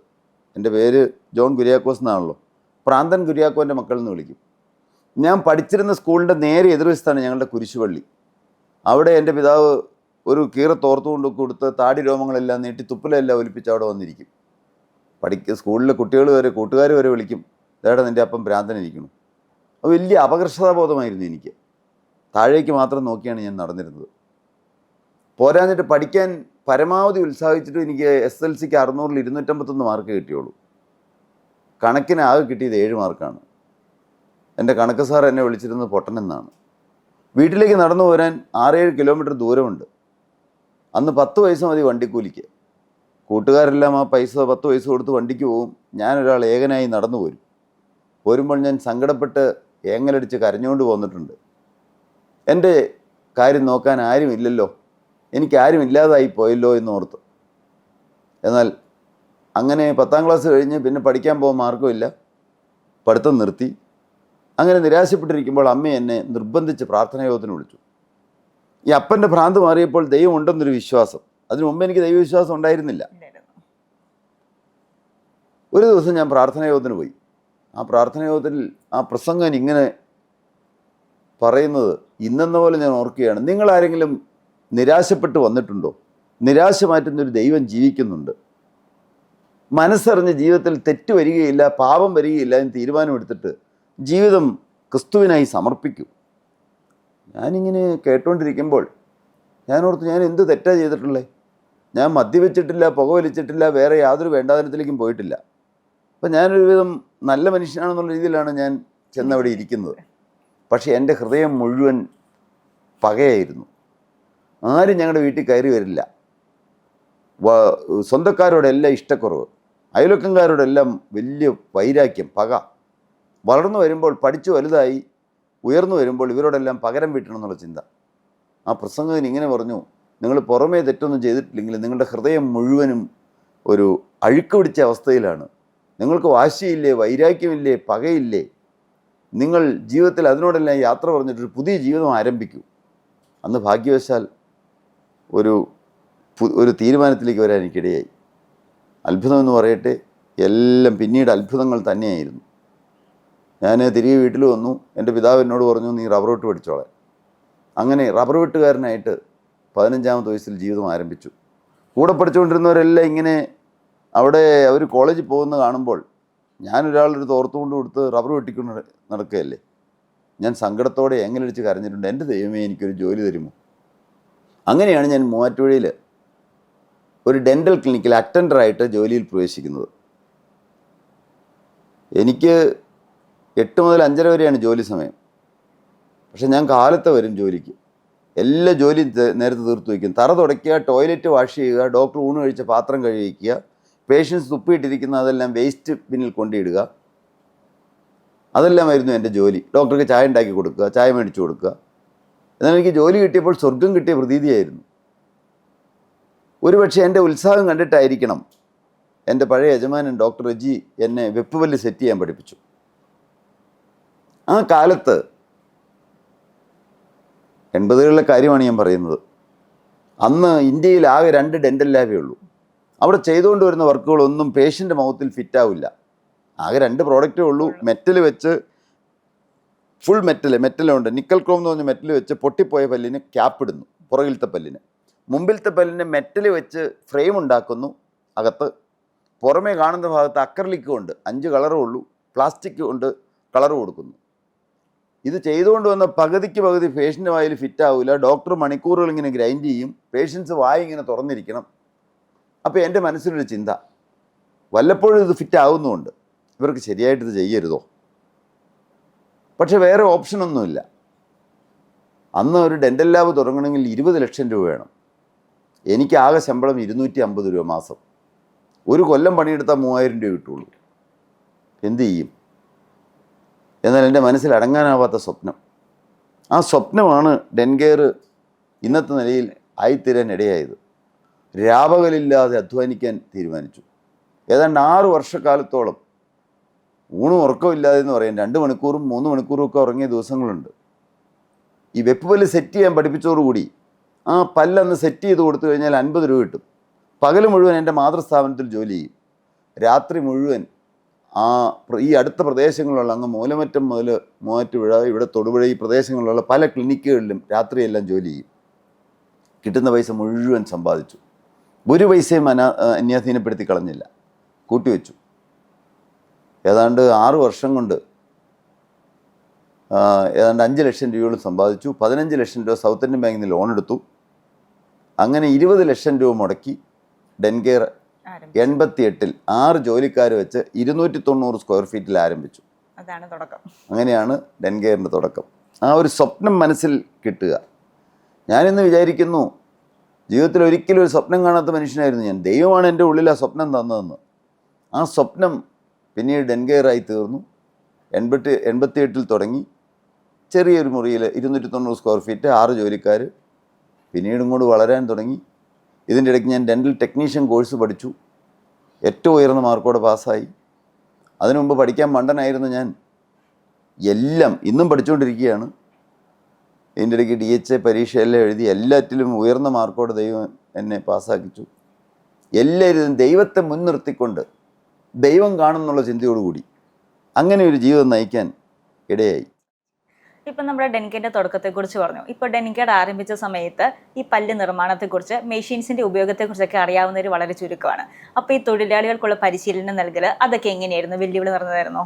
എൻ്റെ പേര് ജോൺ കുര്യാക്കോസ് എന്നാണല്ലോ, പ്രാന്തൻ കുര്യാക്കോൻ്റെ മക്കൾ എന്ന് വിളിക്കും. ഞാൻ പഠിച്ചിരുന്ന സ്കൂളിൻ്റെ നേരെ എതിർവശത്താണ് ഞങ്ങളുടെ കുരിശുപള്ളി. അവിടെ എൻ്റെ പിതാവ് ഒരു കീറത്തോർത്തുകൊണ്ട് കൊടുത്ത് താടി രോമങ്ങളെല്ലാം നീട്ടി തുപ്പലെല്ലാം ഒലിപ്പിച്ച് അവിടെ വന്നിരിക്കും. സ്കൂളിലെ കുട്ടികൾ വരെ, കൂട്ടുകാർ വരെ വിളിക്കും, ഇതേടെ നിൻ്റെ അപ്പം ഭ്രാന്തനിരിക്കുന്നു. അത് വലിയ അപകർഷതാബോധമായിരുന്നു എനിക്ക്. താഴേക്ക് മാത്രം നോക്കിയാണ് ഞാൻ നടന്നിരുന്നത്. പോരാഞ്ഞിട്ട് പഠിക്കാൻ പരമാവധി ഉത്സാഹിച്ചിട്ട് എനിക്ക് SLCക്ക് 600-ൽ 251 മാർക്ക് കിട്ടിയുള്ളൂ. കണക്കിന് ആകെ കിട്ടിയത് 7 മാർക്കാണ്. എൻ്റെ കണക്ക് സാർ എന്നെ വിളിച്ചിരുന്നത് പൊട്ടനെന്നാണ്. വീട്ടിലേക്ക് നടന്നു പോരാൻ 6-7 കിലോമീറ്റർ ദൂരമുണ്ട്. അന്ന് 10 പൈസ മതി വണ്ടിക്കൂലിക്ക്. കൂട്ടുകാരെല്ലാം ആ 10 പൈസ കൊടുത്ത് വണ്ടിക്ക് പോകും. ഞാനൊരാൾ ഏകനായി നടന്നു പോരും. പോരുമ്പോൾ ഞാൻ സങ്കടപ്പെട്ട് ഏങ്ങലടിച്ച് കരഞ്ഞുകൊണ്ട് പോന്നിട്ടുണ്ട്. എൻ്റെ കാര്യം നോക്കാൻ ആരുമില്ലല്ലോ, എനിക്കാരും ഇല്ലാതായി പോയല്ലോ എന്നോർത്ത്. എന്നാൽ അങ്ങനെ 10ാം ക്ലാസ് കഴിഞ്ഞ് പിന്നെ പഠിക്കാൻ പോകാൻ മാർഗ്ഗമില്ല, പഠിത്തം നിർത്തി. അങ്ങനെ നിരാശപ്പെട്ടിരിക്കുമ്പോൾ അമ്മ എന്നെ നിർബന്ധിച്ച് പ്രാർത്ഥനായോഗത്തിന് വിളിച്ചു. ഈ അപ്പൻ്റെ ഭ്രാന്ത് മാറിയപ്പോൾ ദൈവം ഉണ്ടെന്നൊരു വിശ്വാസം. അതിനു മുമ്പ് എനിക്ക് ദൈവവിശ്വാസം ഉണ്ടായിരുന്നില്ല. ഒരു ദിവസം ഞാൻ പ്രാർത്ഥനായോഗത്തിന് പോയി. ആ പ്രാർത്ഥനായോഗത്തിൽ ആ പ്രസംഗൻ ഇങ്ങനെ പറയുന്നത് ഇന്നെന്ന പോലെ ഞാൻ ഓർക്കുകയാണ്, നിങ്ങളാരെങ്കിലും നിരാശപ്പെട്ട് വന്നിട്ടുണ്ടോ? നിരാശ മാറ്റുന്നൊരു ദൈവം ജീവിക്കുന്നുണ്ട്. മനസ്സറിഞ്ഞ് ജീവിതത്തിൽ തെറ്റ് വരികയില്ല, പാപം വരികയില്ല എന്ന് തീരുമാനമെടുത്തിട്ട് ജീവിതം ക്രിസ്തുവിനായി സമർപ്പിക്കൂ. ഞാനിങ്ങനെ കേട്ടുകൊണ്ടിരിക്കുമ്പോൾ ഞാനോർത്ത്, ഞാൻ എന്ത് തെറ്റാണ് ചെയ്തിട്ടുള്ളത്? ഞാൻ മദ്യവെച്ചിട്ടില്ല, പുകവലിച്ചിട്ടില്ല, വേറെ യാതൊരു വേണ്ടാതനത്തിലേക്കും പോയിട്ടില്ല. അപ്പം ഞാനൊരുവിധം നല്ല മനുഷ്യനാണെന്നുള്ള രീതിയിലാണ് ഞാൻ ചെന്നവിടെ ഇരിക്കുന്നത്. പക്ഷേ എൻ്റെ ഹൃദയം മുഴുവൻ പകയായിരുന്നു. ആരും ഞങ്ങളുടെ വീട്ടിൽ കയറി വരില്ല. സ്വന്തക്കാരോടെല്ലാം ഇഷ്ടക്കുറവ്, അയൽവക്കംകാരോടെല്ലാം വലിയ വൈരാഗ്യം, പക. വളർന്നു വരുമ്പോൾ, പഠിച്ചു വലുതായി ഉയർന്നു വരുമ്പോൾ ഇവരോടെല്ലാം പകരം വീട്ടണം എന്നുള്ള ചിന്ത. ആ പ്രസംഗത്തിന് ഇങ്ങനെ പറഞ്ഞു, നിങ്ങൾ പുറമേ തെറ്റൊന്നും ചെയ്തിട്ടില്ലെങ്കിൽ നിങ്ങളുടെ ഹൃദയം മുഴുവനും ഒരു അഴുക്ക് പിടിച്ച അവസ്ഥയിലാണ്. നിങ്ങൾക്ക് വാശിയില്ലേ, വൈരാഗ്യമില്ലേ, പകയില്ലേ? നിങ്ങൾ ജീവിതത്തിൽ അതിനോടെല്ലാം യാത്ര പറഞ്ഞിട്ടൊരു പുതിയ ജീവിതം ആരംഭിക്കൂ. അന്ന് ഭാഗ്യവശാൽ ഒരു തീരുമാനത്തിലേക്ക് വരാൻ എനിക്കിടയായി. അത്ഭുതമെന്ന് പറയട്ടെ, എല്ലാം പിന്നീട് അത്ഭുതങ്ങൾ തന്നെയായിരുന്നു. ഞാൻ തിരികെ വീട്ടിൽ വന്നു. എൻ്റെ പിതാവ് എന്നോട് പറഞ്ഞു, നീ റബ്ബർ വെട്ട് പഠിച്ചോളാൻ. അങ്ങനെ റബ്ബർ വെട്ടുകാരനായിട്ട് 15ാമത്തെ വയസ്സിൽ ജീവിതം ആരംഭിച്ചു. കൂടെ പഠിച്ചുകൊണ്ടിരുന്നവരെല്ലാം ഇങ്ങനെ അവിടെ അവർ കോളേജിൽ പോകുന്ന കാണുമ്പോൾ ഞാനൊരാളൊരു തോർത്തുകൊണ്ട് കൊടുത്ത് റബ്ബർ വെട്ടിക്കൊണ്ട് നടക്കുകയല്ലേ. ഞാൻ സങ്കടത്തോടെ എങ്ങനെയടിച്ച് കരഞ്ഞിട്ടുണ്ട്, എൻ്റെ ദൈവമേ എനിക്കൊരു ജോലി തരുമോ? അങ്ങനെയാണ് ഞാൻ മൂവാറ്റുപുഴയിൽ ഒരു ഡെൻ്റൽ ക്ലിനിക്കിൽ അറ്റൻഡറായിട്ട് ജോലിയിൽ പ്രവേശിക്കുന്നത്. എനിക്ക് 8 മുതൽ 5:30 വരെയാണ് ജോലി സമയം. പക്ഷെ ഞാൻ കാലത്ത് വരും ജോലിക്ക്. എല്ലാ ജോലിയും നേരത്തെ തീർത്ത് വയ്ക്കും. തറ തുടയ്ക്കുക, ടോയ്ലറ്റ് വാഷ് ചെയ്യുക, ഡോക്ടർ ഊണ് കഴിച്ച പാത്രം കഴുകിക്കുക, പേഷ്യൻസ് തുപ്പിയിട്ടിരിക്കുന്ന അതെല്ലാം വേസ്റ്റ് ബിന്നിൽ കൊണ്ടിടുക, അതെല്ലാമായിരുന്നു എൻ്റെ ജോലി. ഡോക്ടർക്ക് ചായ ഉണ്ടാക്കി കൊടുക്കുക, ചായ മേടിച്ചു കൊടുക്കുക. എന്നാൽ എനിക്ക് ജോലി കിട്ടിയപ്പോൾ സ്വർഗം കിട്ടിയ പ്രതീതിയായിരുന്നു. ഒരുപക്ഷെ എൻ്റെ ഉത്സാഹം കണ്ടിട്ടായിരിക്കണം എൻ്റെ പഴയ യജമാനൻ ഡോക്ടർ റെജി എന്നെ വെപ്പുപല്ല് സെറ്റ് ചെയ്യാൻ പഠിപ്പിച്ചു. ആ കാലത്ത് 80കളിലെ കാര്യമാണ് ഞാൻ പറയുന്നത്. അന്ന് ഇന്ത്യയിൽ ആകെ 2 ഡെൻ്റൽ ലാബേ ഉള്ളൂ. അവിടെ ചെയ്തുകൊണ്ട് വരുന്ന വർക്കുകളൊന്നും പേഷ്യൻ്റെ മൗത്തിൽ ഫിറ്റാവില്ല. ആകെ 2 പ്രോഡക്റ്റേ ഉള്ളൂ. മെറ്റൽ വെച്ച് ഫുൾ മെറ്റലുണ്ട്, നിക്കൽ ക്രോം എന്ന് പറഞ്ഞ മെറ്റൽ വെച്ച് പൊട്ടിപ്പോയ പല്ലിന് ക്യാപ്പ് ഇടുന്നു, പുറകിലത്തെ പല്ലിന്. മുമ്പിലത്തെ പല്ലിന് മെറ്റൽ വെച്ച് ഫ്രെയിം ഉണ്ടാക്കുന്നു അകത്ത്. പുറമേ കാണുന്ന ഭാഗത്ത് അക്രലിക് കൊണ്ട് 5 കളറേ ഉള്ളൂ, പ്ലാസ്റ്റിക് കൊണ്ട് കളർ കൊടുക്കുന്നു. ഇത് ചെയ്തുകൊണ്ട് വന്ന പകുതിക്ക് പകുതി പേഷ്യൻ്റെ വായിൽ ഫിറ്റ് ആവില്ല. ഡോക്ടർ മണിക്കൂറുകൾ ഇങ്ങനെ ഗ്രൈൻഡ് ചെയ്യും, പേഷ്യൻസ് വായി ഇങ്ങനെ തുറന്നിരിക്കണം. അപ്പോൾ എൻ്റെ മനസ്സിലൊരു ചിന്ത, വല്ലപ്പോഴും ഇത് ഫിറ്റ് ആവുന്നുമുണ്ട്, ഇവർക്ക് ശരിയായിട്ട് ഇത് ചെയ്യരുതോ? പക്ഷെ വേറെ ഓപ്ഷനൊന്നുമില്ല. അന്ന് ഒരു ഡെൻ്റൽ ലാബ് തുടങ്ങണമെങ്കിൽ 20 ലക്ഷം രൂപ വേണം. എനിക്ക് ആകെ ശമ്പളം 250 രൂപ മാസം. ഒരു കൊല്ലം പണിയെടുത്താൽ 3000 രൂപ കിട്ടുള്ളൂ. എന്തു ചെയ്യും? എന്നാൽ എൻ്റെ മനസ്സിൽ അടങ്ങാനാവാത്ത സ്വപ്നം. ആ സ്വപ്നമാണ് ഡെൻകെയർ ഇന്നത്തെ നിലയിൽ ആയിത്തീരാൻ ഇടയായത്. രാപകലില്ലാതെ അധ്വാനിക്കാൻ തീരുമാനിച്ചു. ഏതാണ്ട് 6 വർഷക്കാലത്തോളം ഊണും ഉറക്കമില്ലാതെ എന്ന് പറയാം, 2 മണിക്കൂറും 3 മണിക്കൂറും ഒക്കെ ഉറങ്ങിയ ദിവസങ്ങളുണ്ട്. ഈ വെപ്പുപല്ല് സെറ്റ് ചെയ്യാൻ പഠിപ്പിച്ചതോടുകൂടി ആ പല്ലന്ന് സെറ്റ് ചെയ്ത് കൊടുത്തു കഴിഞ്ഞാൽ 50 രൂപ കിട്ടും. പകൽ മുഴുവൻ എൻ്റെ മാതൃസ്ഥാപനത്തിൽ ജോലി ചെയ്യും. രാത്രി മുഴുവൻ ഈ അടുത്ത പ്രദേശങ്ങളിലുള്ള അങ്ങ് മൂലമറ്റം മുതൽ മൂവാറ്റുപുഴ, ഇവിടെ തൊടുപുഴ, ഈ പ്രദേശങ്ങളിലുള്ള പല ക്ലിനിക്കുകളിലും രാത്രിയെല്ലാം ജോലി ചെയ്യും. കിട്ടുന്ന പൈസ മുഴുവൻ സമ്പാദിച്ചു. ഒരു പൈസയും അന്യാധീനപ്പെടുത്തി കളഞ്ഞില്ല, കൂട്ടിവെച്ചു. ഏതാണ്ട് 6 വർഷം കൊണ്ട് ഏതാണ്ട് 5 ലക്ഷം രൂപയോളം സമ്പാദിച്ചു. 15 ലക്ഷം രൂപ സൗത്ത് ഇന്ത്യൻ ബാങ്കിൽ നിന്ന് ലോൺ എടുത്തു. അങ്ങനെ 20 ലക്ഷം രൂപ മുടക്കി ഡെൻകെയർ 88-ൽ 6 ജോലിക്കാർ വെച്ച് 290 സ്ക്വയർ ഫീറ്റിൽ ആരംഭിച്ചു. അതാണ് തുടക്കം. അങ്ങനെയാണ് ഡെൻകെയറിൻ്റെ തുടക്കം. ആ ഒരു സ്വപ്നം മനസ്സിൽ കിട്ടുക. ഞാനിന്ന് വിചാരിക്കുന്നു, ജീവിതത്തിൽ ഒരിക്കലും ഒരു സ്വപ്നം കാണാത്ത മനുഷ്യനായിരുന്നു ഞാൻ. ദൈവമാണ് എൻ്റെ ഉള്ളിൽ ആ സ്വപ്നം തന്നതെന്ന്. ആ സ്വപ്നം പിന്നീട് ഡെൻകെയറായി തീർന്നു. 88-ൽ തുടങ്ങി, ചെറിയൊരു മുറിയിൽ 290 സ്ക്വയർ ഫീറ്റ്, 6 ജോലിക്കാർ. പിന്നീട് ഇങ്ങോട്ട് വളരാൻ തുടങ്ങി. ഇതിൻ്റെ ഇടയ്ക്ക് ഞാൻ ഡെൻ്റൽ ടെക്നീഷ്യൻ കോഴ്സ് പഠിച്ചു. ഏറ്റവും ഉയർന്ന മാർക്കോടെ പാസ്സായി. അതിനു മുമ്പ് പഠിക്കാൻ മണ്ടനായിരുന്നു ഞാൻ. എല്ലാം ഇന്നും പഠിച്ചുകൊണ്ടിരിക്കുകയാണ്. ഇതിൻ്റെ ഇടയ്ക്ക് DHA പരീക്ഷയെല്ലാം എഴുതി, എല്ലാറ്റിലും ഉയർന്ന മാർക്കോടെ ദൈവം എന്നെ പാസ്സാക്കിച്ചു. എല്ലാവരും ദൈവത്തെ മുൻനിർത്തിക്കൊണ്ട് ദൈവം കാണുന്നുള്ള ചിന്തയോടുകൂടി അങ്ങനെ ഒരു ജീവിതം നയിക്കാൻ ഇടയായി. ഇപ്പം നമ്മുടെ ഡെൻകെയറിൻ്റെ തുടക്കത്തെക്കുറിച്ച് പറഞ്ഞു. ഇപ്പോൾ ഡെൻകെയർ ആരംഭിച്ച സമയത്ത് ഈ പല്ല് നിർമ്മാണത്തെക്കുറിച്ച്, മെഷീൻസിൻ്റെ ഉപയോഗത്തെക്കുറിച്ചൊക്കെ അറിയാവുന്നവർ വളരെ ചുരുക്കമാണ്. അപ്പോൾ ഈ തൊഴിലാളികൾക്കുള്ള പരിശീലനം നൽകൽ അതൊക്കെ എങ്ങനെയായിരുന്നു? വെല്ലുവിളി നിറഞ്ഞതായിരുന്നോ?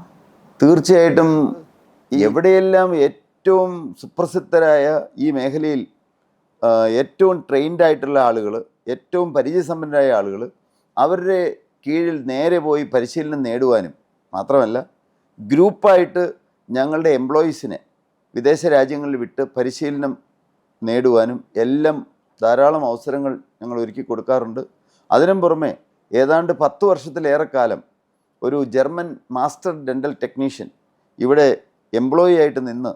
തീർച്ചയായിട്ടും. എവിടെയെല്ലാം ഏറ്റവും സുപ്രസിദ്ധരായ ഈ മേഖലയിൽ ഏറ്റവും ട്രെയിൻഡ് ആയിട്ടുള്ള ആളുകൾ, ഏറ്റവും പരിചയസമ്പന്നരായ ആളുകൾ, അവരുടെ കീഴിൽ നേരെ പോയി പരിശീലനം നേടുവാനും മാത്രമല്ല, ഗ്രൂപ്പായിട്ട് ഞങ്ങളുടെ എംപ്ലോയീസിനെ വിദേശ രാജ്യങ്ങളിൽ വിട്ട് പരിശീലനം നേടുവാനും എല്ലാം ധാരാളം അവസരങ്ങൾ ഞങ്ങൾ ഒരുക്കി കൊടുക്കാറുണ്ട്. അതിനും പുറമെ ഏതാണ്ട് 10 വർഷത്തിലേറെക്കാലം ഒരു ജർമ്മൻ മാസ്റ്റർ ഡെൻ്റൽ ടെക്നീഷ്യൻ ഇവിടെ എംപ്ലോയി ആയിട്ട് നിന്ന്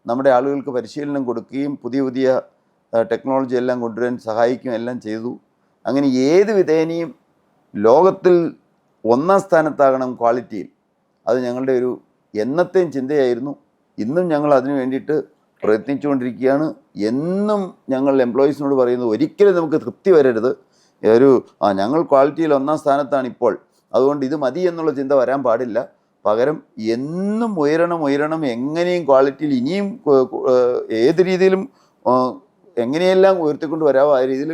നമ്മുടെ ആളുകൾക്ക് പരിശീലനം കൊടുക്കുകയും പുതിയ പുതിയ ടെക്നോളജി എല്ലാം കൊണ്ടുവരാൻ സഹായിക്കുകയും എല്ലാം ചെയ്തു. അങ്ങനെ ഏത് വിധേനയും ലോകത്തിൽ 1-ാം സ്ഥാനത്താകണം ക്വാളിറ്റിയിൽ. അത് ഞങ്ങളുടെ ഒരു എന്നത്തെയും ചിന്തയായിരുന്നു. ഇന്നും ഞങ്ങൾ അതിനു വേണ്ടിയിട്ട് പ്രയത്നിച്ചുകൊണ്ടിരിക്കുകയാണ്. എന്നും ഞങ്ങൾ എംപ്ലോയീസിനോട് പറയുന്നത്, ഒരിക്കലും നമുക്ക് തൃപ്തി വരരുത്. ഞങ്ങൾ ക്വാളിറ്റിയിൽ 1-ാം സ്ഥാനത്താണ് ഇപ്പോൾ, അതുകൊണ്ട് ഇത് മതി എന്നുള്ള ചിന്ത വരാൻ പാടില്ല. പകരം എന്നും ഉയരണം, എങ്ങനെയും ക്വാളിറ്റിയിൽ ഇനിയും ഏത് രീതിയിലും എങ്ങനെയെല്ലാം ഉയർത്തിക്കൊണ്ട് വരാമോ ആ രീതിയിൽ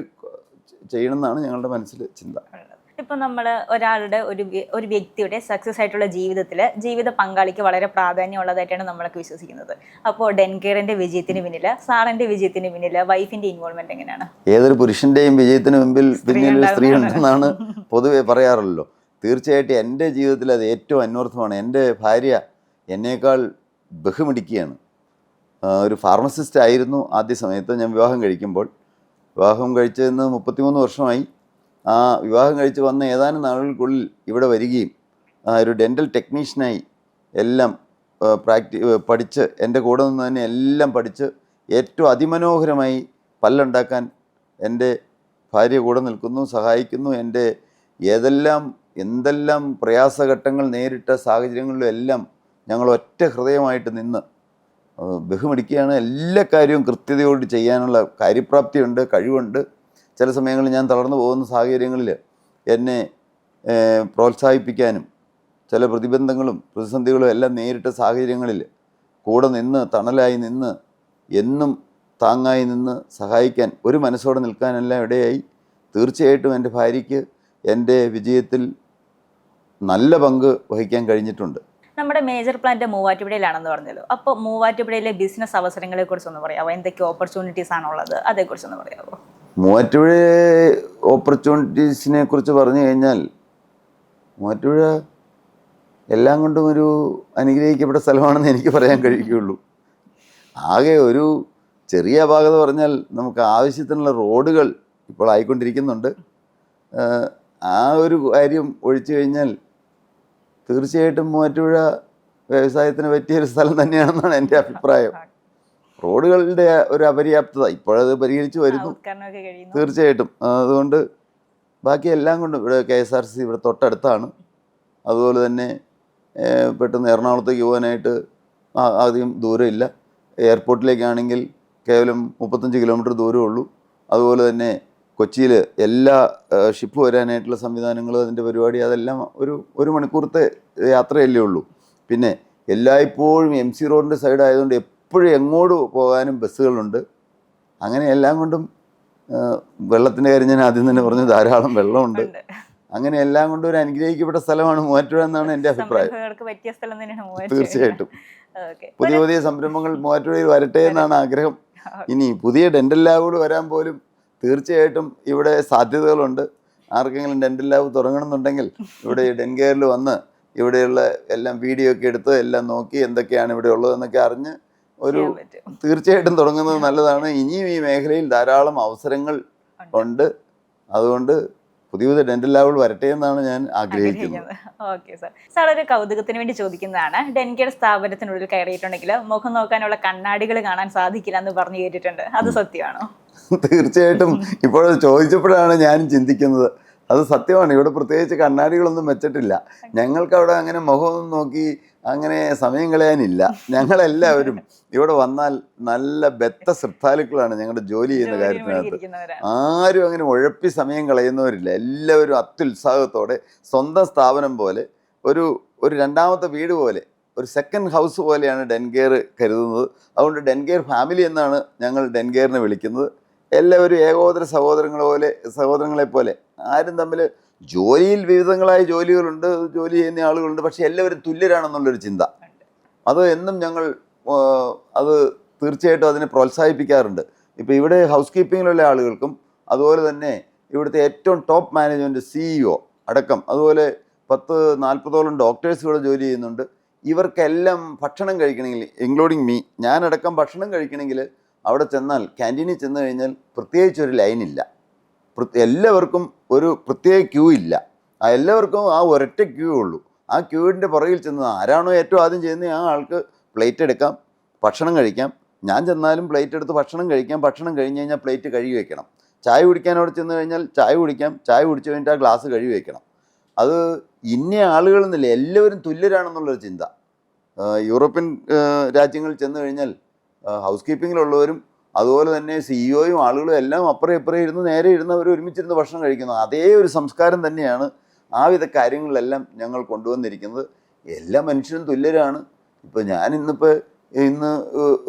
ചെയ്യണമെന്നാണ് ഞങ്ങളുടെ മനസ്സിൽ ചിന്ത. ഇപ്പം നമ്മൾ ഒരാളുടെ ഒരു വ്യക്തിയുടെ സക്സസ് ആയിട്ടുള്ള ജീവിത പങ്കാളിക്ക് വളരെ പ്രാധാന്യമുള്ളതായിട്ടാണ് നമ്മളൊക്കെ വിശ്വസിക്കുന്നത്. അപ്പോൾ ഡെൻകെയറിന്റെ വിജയത്തിന് പിന്നിൽ, സാറിന്റെ വിജയത്തിന് പിന്നിൽ വൈഫിന്റെ ഇൻവോൾവ്മെന്റ് എങ്ങനെയാണ്? ഏതൊരു പുരുഷന്റെയും വിജയത്തിന് മുമ്പിൽ പിന്നിൽ ഒരു സ്ത്രീ ഉണ്ടെന്നാണ് പൊതുവെ പറയാറുള്ളൂ. തീർച്ചയായിട്ടും എൻ്റെ ജീവിതത്തിൽ അത് ഏറ്റവും അന്വർത്ഥമാണ്. എൻ്റെ ഭാര്യ എന്നേക്കാൾ ബഹുമിടിക്കുകയാണ്. ഒരു ഫാർമസിസ്റ്റ് ആയിരുന്നു ആദ്യ സമയത്ത് ഞാൻ വിവാഹം കഴിക്കുമ്പോൾ. വിവാഹം കഴിച്ചതിന് 33 വർഷമായി. ആ വിവാഹം കഴിച്ച് വന്ന ഏതാനും നാളുകൾക്കുള്ളിൽ ഇവിടെ വരികയും ഒരു ഡെൻ്റൽ ടെക്നീഷ്യനായി എല്ലാം പഠിച്ച്, എൻ്റെ കൂടെ നിന്ന് തന്നെ എല്ലാം പഠിച്ച് ഏറ്റവും അതിമനോഹരമായി പല്ലുണ്ടാക്കാൻ എൻ്റെ ഭാര്യ കൂടെ നിൽക്കുന്നു, സഹായിക്കുന്നു. എൻ്റെ എന്തെല്ലാം പ്രയാസഘട്ടങ്ങൾ നേരിട്ട സാഹചര്യങ്ങളിലും എല്ലാം ഞങ്ങൾ ഒറ്റ ഹൃദയമായിട്ട് നിന്ന് ബഹുമിടിക്കുകയാണ്. എല്ലാ കാര്യവും കൃത്യതയോട് ചെയ്യാനുള്ള കാര്യപ്രാപ്തിയുണ്ട്, കഴിവുണ്ട്. ചില സമയങ്ങളിൽ ഞാൻ തളർന്നു പോകുന്ന സാഹചര്യങ്ങളിൽ എന്നെ പ്രോത്സാഹിപ്പിക്കാനും ചില പ്രതിബന്ധങ്ങളും പ്രതിസന്ധികളും എല്ലാം നേരിട്ട സാഹചര്യങ്ങളിൽ കൂടെ നിന്ന് തണലായി നിന്ന് എന്നും താങ്ങായി നിന്ന് സഹായിക്കാൻ ഒരു മനസ്സോടെ നിൽക്കാനെല്ലാം ഇടയായി. തീർച്ചയായിട്ടും എൻ്റെ ഭാര്യയ്ക്ക് എൻ്റെ വിജയത്തിൽ നല്ല പങ്ക് വഹിക്കാൻ കഴിഞ്ഞിട്ടുണ്ട്. നമ്മുടെ മേജർ പ്ലാന്റ് മൂവാറ്റുപുഴയിലാണെന്ന് പറഞ്ഞല്ലോ. അപ്പോൾ മൂവാറ്റുപുഴയിലെ ബിസിനസ് അവസരങ്ങളെ കുറിച്ചൊന്ന് പറയാമോ? എന്തൊക്കെ ഓപ്പർച്യൂണിറ്റീസ് ആണുള്ളത്, അതേക്കുറിച്ചൊന്ന് പറയാമോ? മൂവാറ്റുപുഴ ഓപ്പർച്യൂണിറ്റീസിനെ കുറിച്ച് പറഞ്ഞു കഴിഞ്ഞാൽ മൂവാറ്റുപുഴ എല്ലാം കൊണ്ടും ഒരു അനുഗ്രഹിക്കപ്പെട്ട സ്ഥലമാണെന്ന് എനിക്ക് പറയാൻ കഴിയുകയുള്ളൂ. ആകെ ഒരു ചെറിയ അപാകത പറഞ്ഞാൽ നമുക്ക് ആവശ്യത്തിനുള്ള റോഡുകൾ ഇപ്പോൾ ആയിക്കൊണ്ടിരിക്കുന്നുണ്ട്. ആ ഒരു കാര്യം ഒഴിച്ചു കഴിഞ്ഞാൽ തീർച്ചയായിട്ടും മൂവാറ്റുപുഴ വ്യവസായത്തിന് പറ്റിയൊരു സ്ഥലം തന്നെയാണെന്നാണ് എൻ്റെ അഭിപ്രായം. റോഡുകളുടെ ഒരു അപര്യാപ്തത ഇപ്പോഴത് പരിഹരിച്ചു വരുന്നു തീർച്ചയായിട്ടും. അതുകൊണ്ട് ബാക്കി എല്ലാം കൊണ്ടും ഇവിടെ KSRTC ഇവിടെ തൊട്ടടുത്താണ്. അതുപോലെ തന്നെ പെട്ടെന്ന് എറണാകുളത്തേക്ക് പോകാനായിട്ട് അധികം ദൂരമില്ല. എയർപോർട്ടിലേക്കാണെങ്കിൽ കേവലം 35 കിലോമീറ്റർ ദൂരമേ ഉള്ളൂ. അതുപോലെ തന്നെ കൊച്ചിയിൽ എല്ലാ ഷിപ്പ് വരാനായിട്ടുള്ള സംവിധാനങ്ങൾ, അതിൻ്റെ പരിപാടി, അതെല്ലാം ഒരു മണിക്കൂറത്തെ യാത്രയല്ലേ ഉള്ളൂ. പിന്നെ എല്ലായ്പ്പോഴും MC റോഡിൻ്റെ സൈഡ് ആയതുകൊണ്ട് എപ്പോഴും എങ്ങോട്ട് പോകാനും ബസ്സുകളുണ്ട്. അങ്ങനെ എല്ലാം കൊണ്ടും വെള്ളത്തിൻ്റെ കാര്യം ഞാൻ ആദ്യം തന്നെ പറഞ്ഞു, ധാരാളം വെള്ളമുണ്ട്. അങ്ങനെ എല്ലാം കൊണ്ടും ഒരു അനുഗ്രഹിക്കപ്പെട്ട സ്ഥലമാണ് മൂവാറ്റുപുഴ എന്നാണ് എൻ്റെ അഭിപ്രായം. തീർച്ചയായിട്ടും പുതിയ സംരംഭങ്ങൾ മൂവാറ്റുപുഴയിൽ വരട്ടെ എന്നാണ് ആഗ്രഹം. ഇനി പുതിയ ഡെൻ്റൽ ലാബുകൾ വരാൻ പോലും തീർച്ചയായിട്ടും ഇവിടെ സാധ്യതകളുണ്ട്. ആർക്കെങ്കിലും ഡെൻ്റൽ ലാബ് തുടങ്ങണമെന്നുണ്ടെങ്കിൽ ഇവിടെ ഡെൻകെയറിൽ വന്ന് ഇവിടെയുള്ള എല്ലാം വീഡിയോ ഒക്കെ എടുത്ത് എല്ലാം നോക്കി എന്തൊക്കെയാണ് ഇവിടെ ഉള്ളതെന്നൊക്കെ അറിഞ്ഞ് തീർച്ചയായിട്ടും തുടങ്ങുന്നത് നല്ലതാണ്. ഇനിയും ഈ മേഖലയിൽ ധാരാളം അവസരങ്ങൾ ഉണ്ട്. അതുകൊണ്ട് പുതിയ ഡെന്റൽ ലാബുകൾ വരട്ടെ എന്നാണ് ഞാൻ ആഗ്രഹിക്കുന്നത്. Okay sir. സാർ ഒരു കൗതുകത്തിന് വേണ്ടി ചോദിക്കുന്നതാണ്. ഡെൻകെയർ സ്ഥാപനത്തിനുള്ളിൽ കയറിയിട്ടുണ്ടെങ്കിൽ മുഖം നോക്കാനുള്ള കണ്ണാടികൾ കാണാൻ സാധിക്കില്ല എന്ന് പറഞ്ഞു കേട്ടിട്ടുണ്ട്. അത് സത്യമാണോ? തീർച്ചയായിട്ടും ഇപ്പോഴത് ചോദിച്ചപ്പോഴാണ് ഞാനും ചിന്തിക്കുന്നത്. അത് സത്യമാണ്. ഇവിടെ പ്രത്യേകിച്ച് കണ്ണാടികളൊന്നും വെച്ചിട്ടില്ല. ഞങ്ങൾക്ക് അവിടെ അങ്ങനെ മുഖമൊന്നും നോക്കി അങ്ങനെ സമയം കളയാനില്ല. ഞങ്ങളെല്ലാവരും ഇവിടെ വന്നാൽ നല്ല ബദ്ധ ശ്രദ്ധാലുക്കളാണ് ഞങ്ങളുടെ ജോലി ചെയ്യുന്ന കാര്യത്തിനകത്ത്. ആരും അങ്ങനെ ഉഴപ്പി സമയം കളയുന്നവരില്ല. എല്ലാവരും അത്യുത്സാഹത്തോടെ സ്വന്തം സ്ഥാപനം പോലെ ഒരു രണ്ടാമത്തെ വീട് പോലെ, ഒരു സെക്കൻഡ് ഹൗസ് പോലെയാണ് ഡെൻകെയർ കരുതുന്നത്. അതുകൊണ്ട് ഡെൻകെയർ ഫാമിലി എന്നാണ് ഞങ്ങൾ ഡെൻകെയറിനെ വിളിക്കുന്നത്. എല്ലാവരും ഏകോദര സഹോദരങ്ങളെ പോലെ. ആരും തമ്മിൽ ജോലിയിൽ വിവിധങ്ങളായ ജോലികളുണ്ട്, ജോലി ചെയ്യുന്ന ആളുകളുണ്ട്. പക്ഷെ എല്ലാവരും തുല്യരാണെന്നുള്ളൊരു ചിന്ത, അത് എന്നും ഞങ്ങൾ അത് തീർച്ചയായിട്ടും അതിനെ പ്രോത്സാഹിപ്പിക്കാറുണ്ട്. ഇപ്പോൾ ഇവിടെ ഹൗസ് കീപ്പിങ്ങിലുള്ള ആളുകൾക്കും അതുപോലെ തന്നെ ഇവിടുത്തെ ഏറ്റവും ടോപ്പ് മാനേജ്മെൻറ്റ് CEO അടക്കം, അതുപോലെ 40-40ഓളം ഡോക്ടേഴ്സ് ഇവിടെ ജോലി ചെയ്യുന്നുണ്ട്. ഇവർക്കെല്ലാം ഭക്ഷണം കഴിക്കണമെങ്കിൽ, ഇൻക്ലൂഡിങ് മീ, ഞാനടക്കം ഭക്ഷണം കഴിക്കണമെങ്കിൽ അവിടെ ചെന്നാൽ ക്യാൻറ്റീനിൽ ചെന്ന് കഴിഞ്ഞാൽ പ്രത്യേകിച്ചൊരു ലൈനില്ല. എല്ലാവർക്കും ഒരു പ്രത്യേക ക്യൂ ഇല്ല. എല്ലാവർക്കും ആ ഒരൊറ്റ ക്യൂ ഉള്ളൂ. ആ ക്യൂവിൻ്റെ പുറകിൽ ചെന്ന് ആരാണോ ഏറ്റവും ആദ്യം ചെയ്യുന്നത് ആ ആൾക്ക് പ്ലേറ്റ് എടുക്കാം, ഭക്ഷണം കഴിക്കാം. ഞാൻ ചെന്നാലും പ്ലേറ്റ് എടുത്ത് ഭക്ഷണം കഴിക്കാം. ഭക്ഷണം കഴിഞ്ഞ് കഴിഞ്ഞാൽ പ്ലേറ്റ് കഴുകി വെക്കണം. ചായ കുടിക്കാൻ അവിടെ ചെന്ന് കഴിഞ്ഞാൽ ചായ കുടിക്കാം. ചായ കുടിച്ച് കഴിഞ്ഞിട്ട് ആ ഗ്ലാസ് കഴുകി വെക്കണം. അത് ഇന്ന ആളുകളെന്നില്ല, എല്ലാവരും തുല്യരാണെന്നുള്ളൊരു ചിന്ത. യൂറോപ്യൻ രാജ്യങ്ങളിൽ ചെന്ന് കഴിഞ്ഞാൽ ഹൗസ് കീപ്പിങ്ങിലുള്ളവരും അതുപോലെ തന്നെ CEOയും ആളുകളും എല്ലാം അപ്പുറം ഇപ്പുറം ഇരുന്ന് നേരെ ഇരുന്ന് അവർ ഒരുമിച്ചിരുന്ന് ഭക്ഷണം കഴിക്കുന്നു. അതേ ഒരു സംസ്കാരം തന്നെയാണ് ആവിധ കാര്യങ്ങളിലെല്ലാം ഞങ്ങൾ കൊണ്ടുവന്നിരിക്കുന്നത്. എല്ലാ മനുഷ്യരും തുല്യരാണ്. ഇപ്പോൾ ഞാൻ ഇന്ന്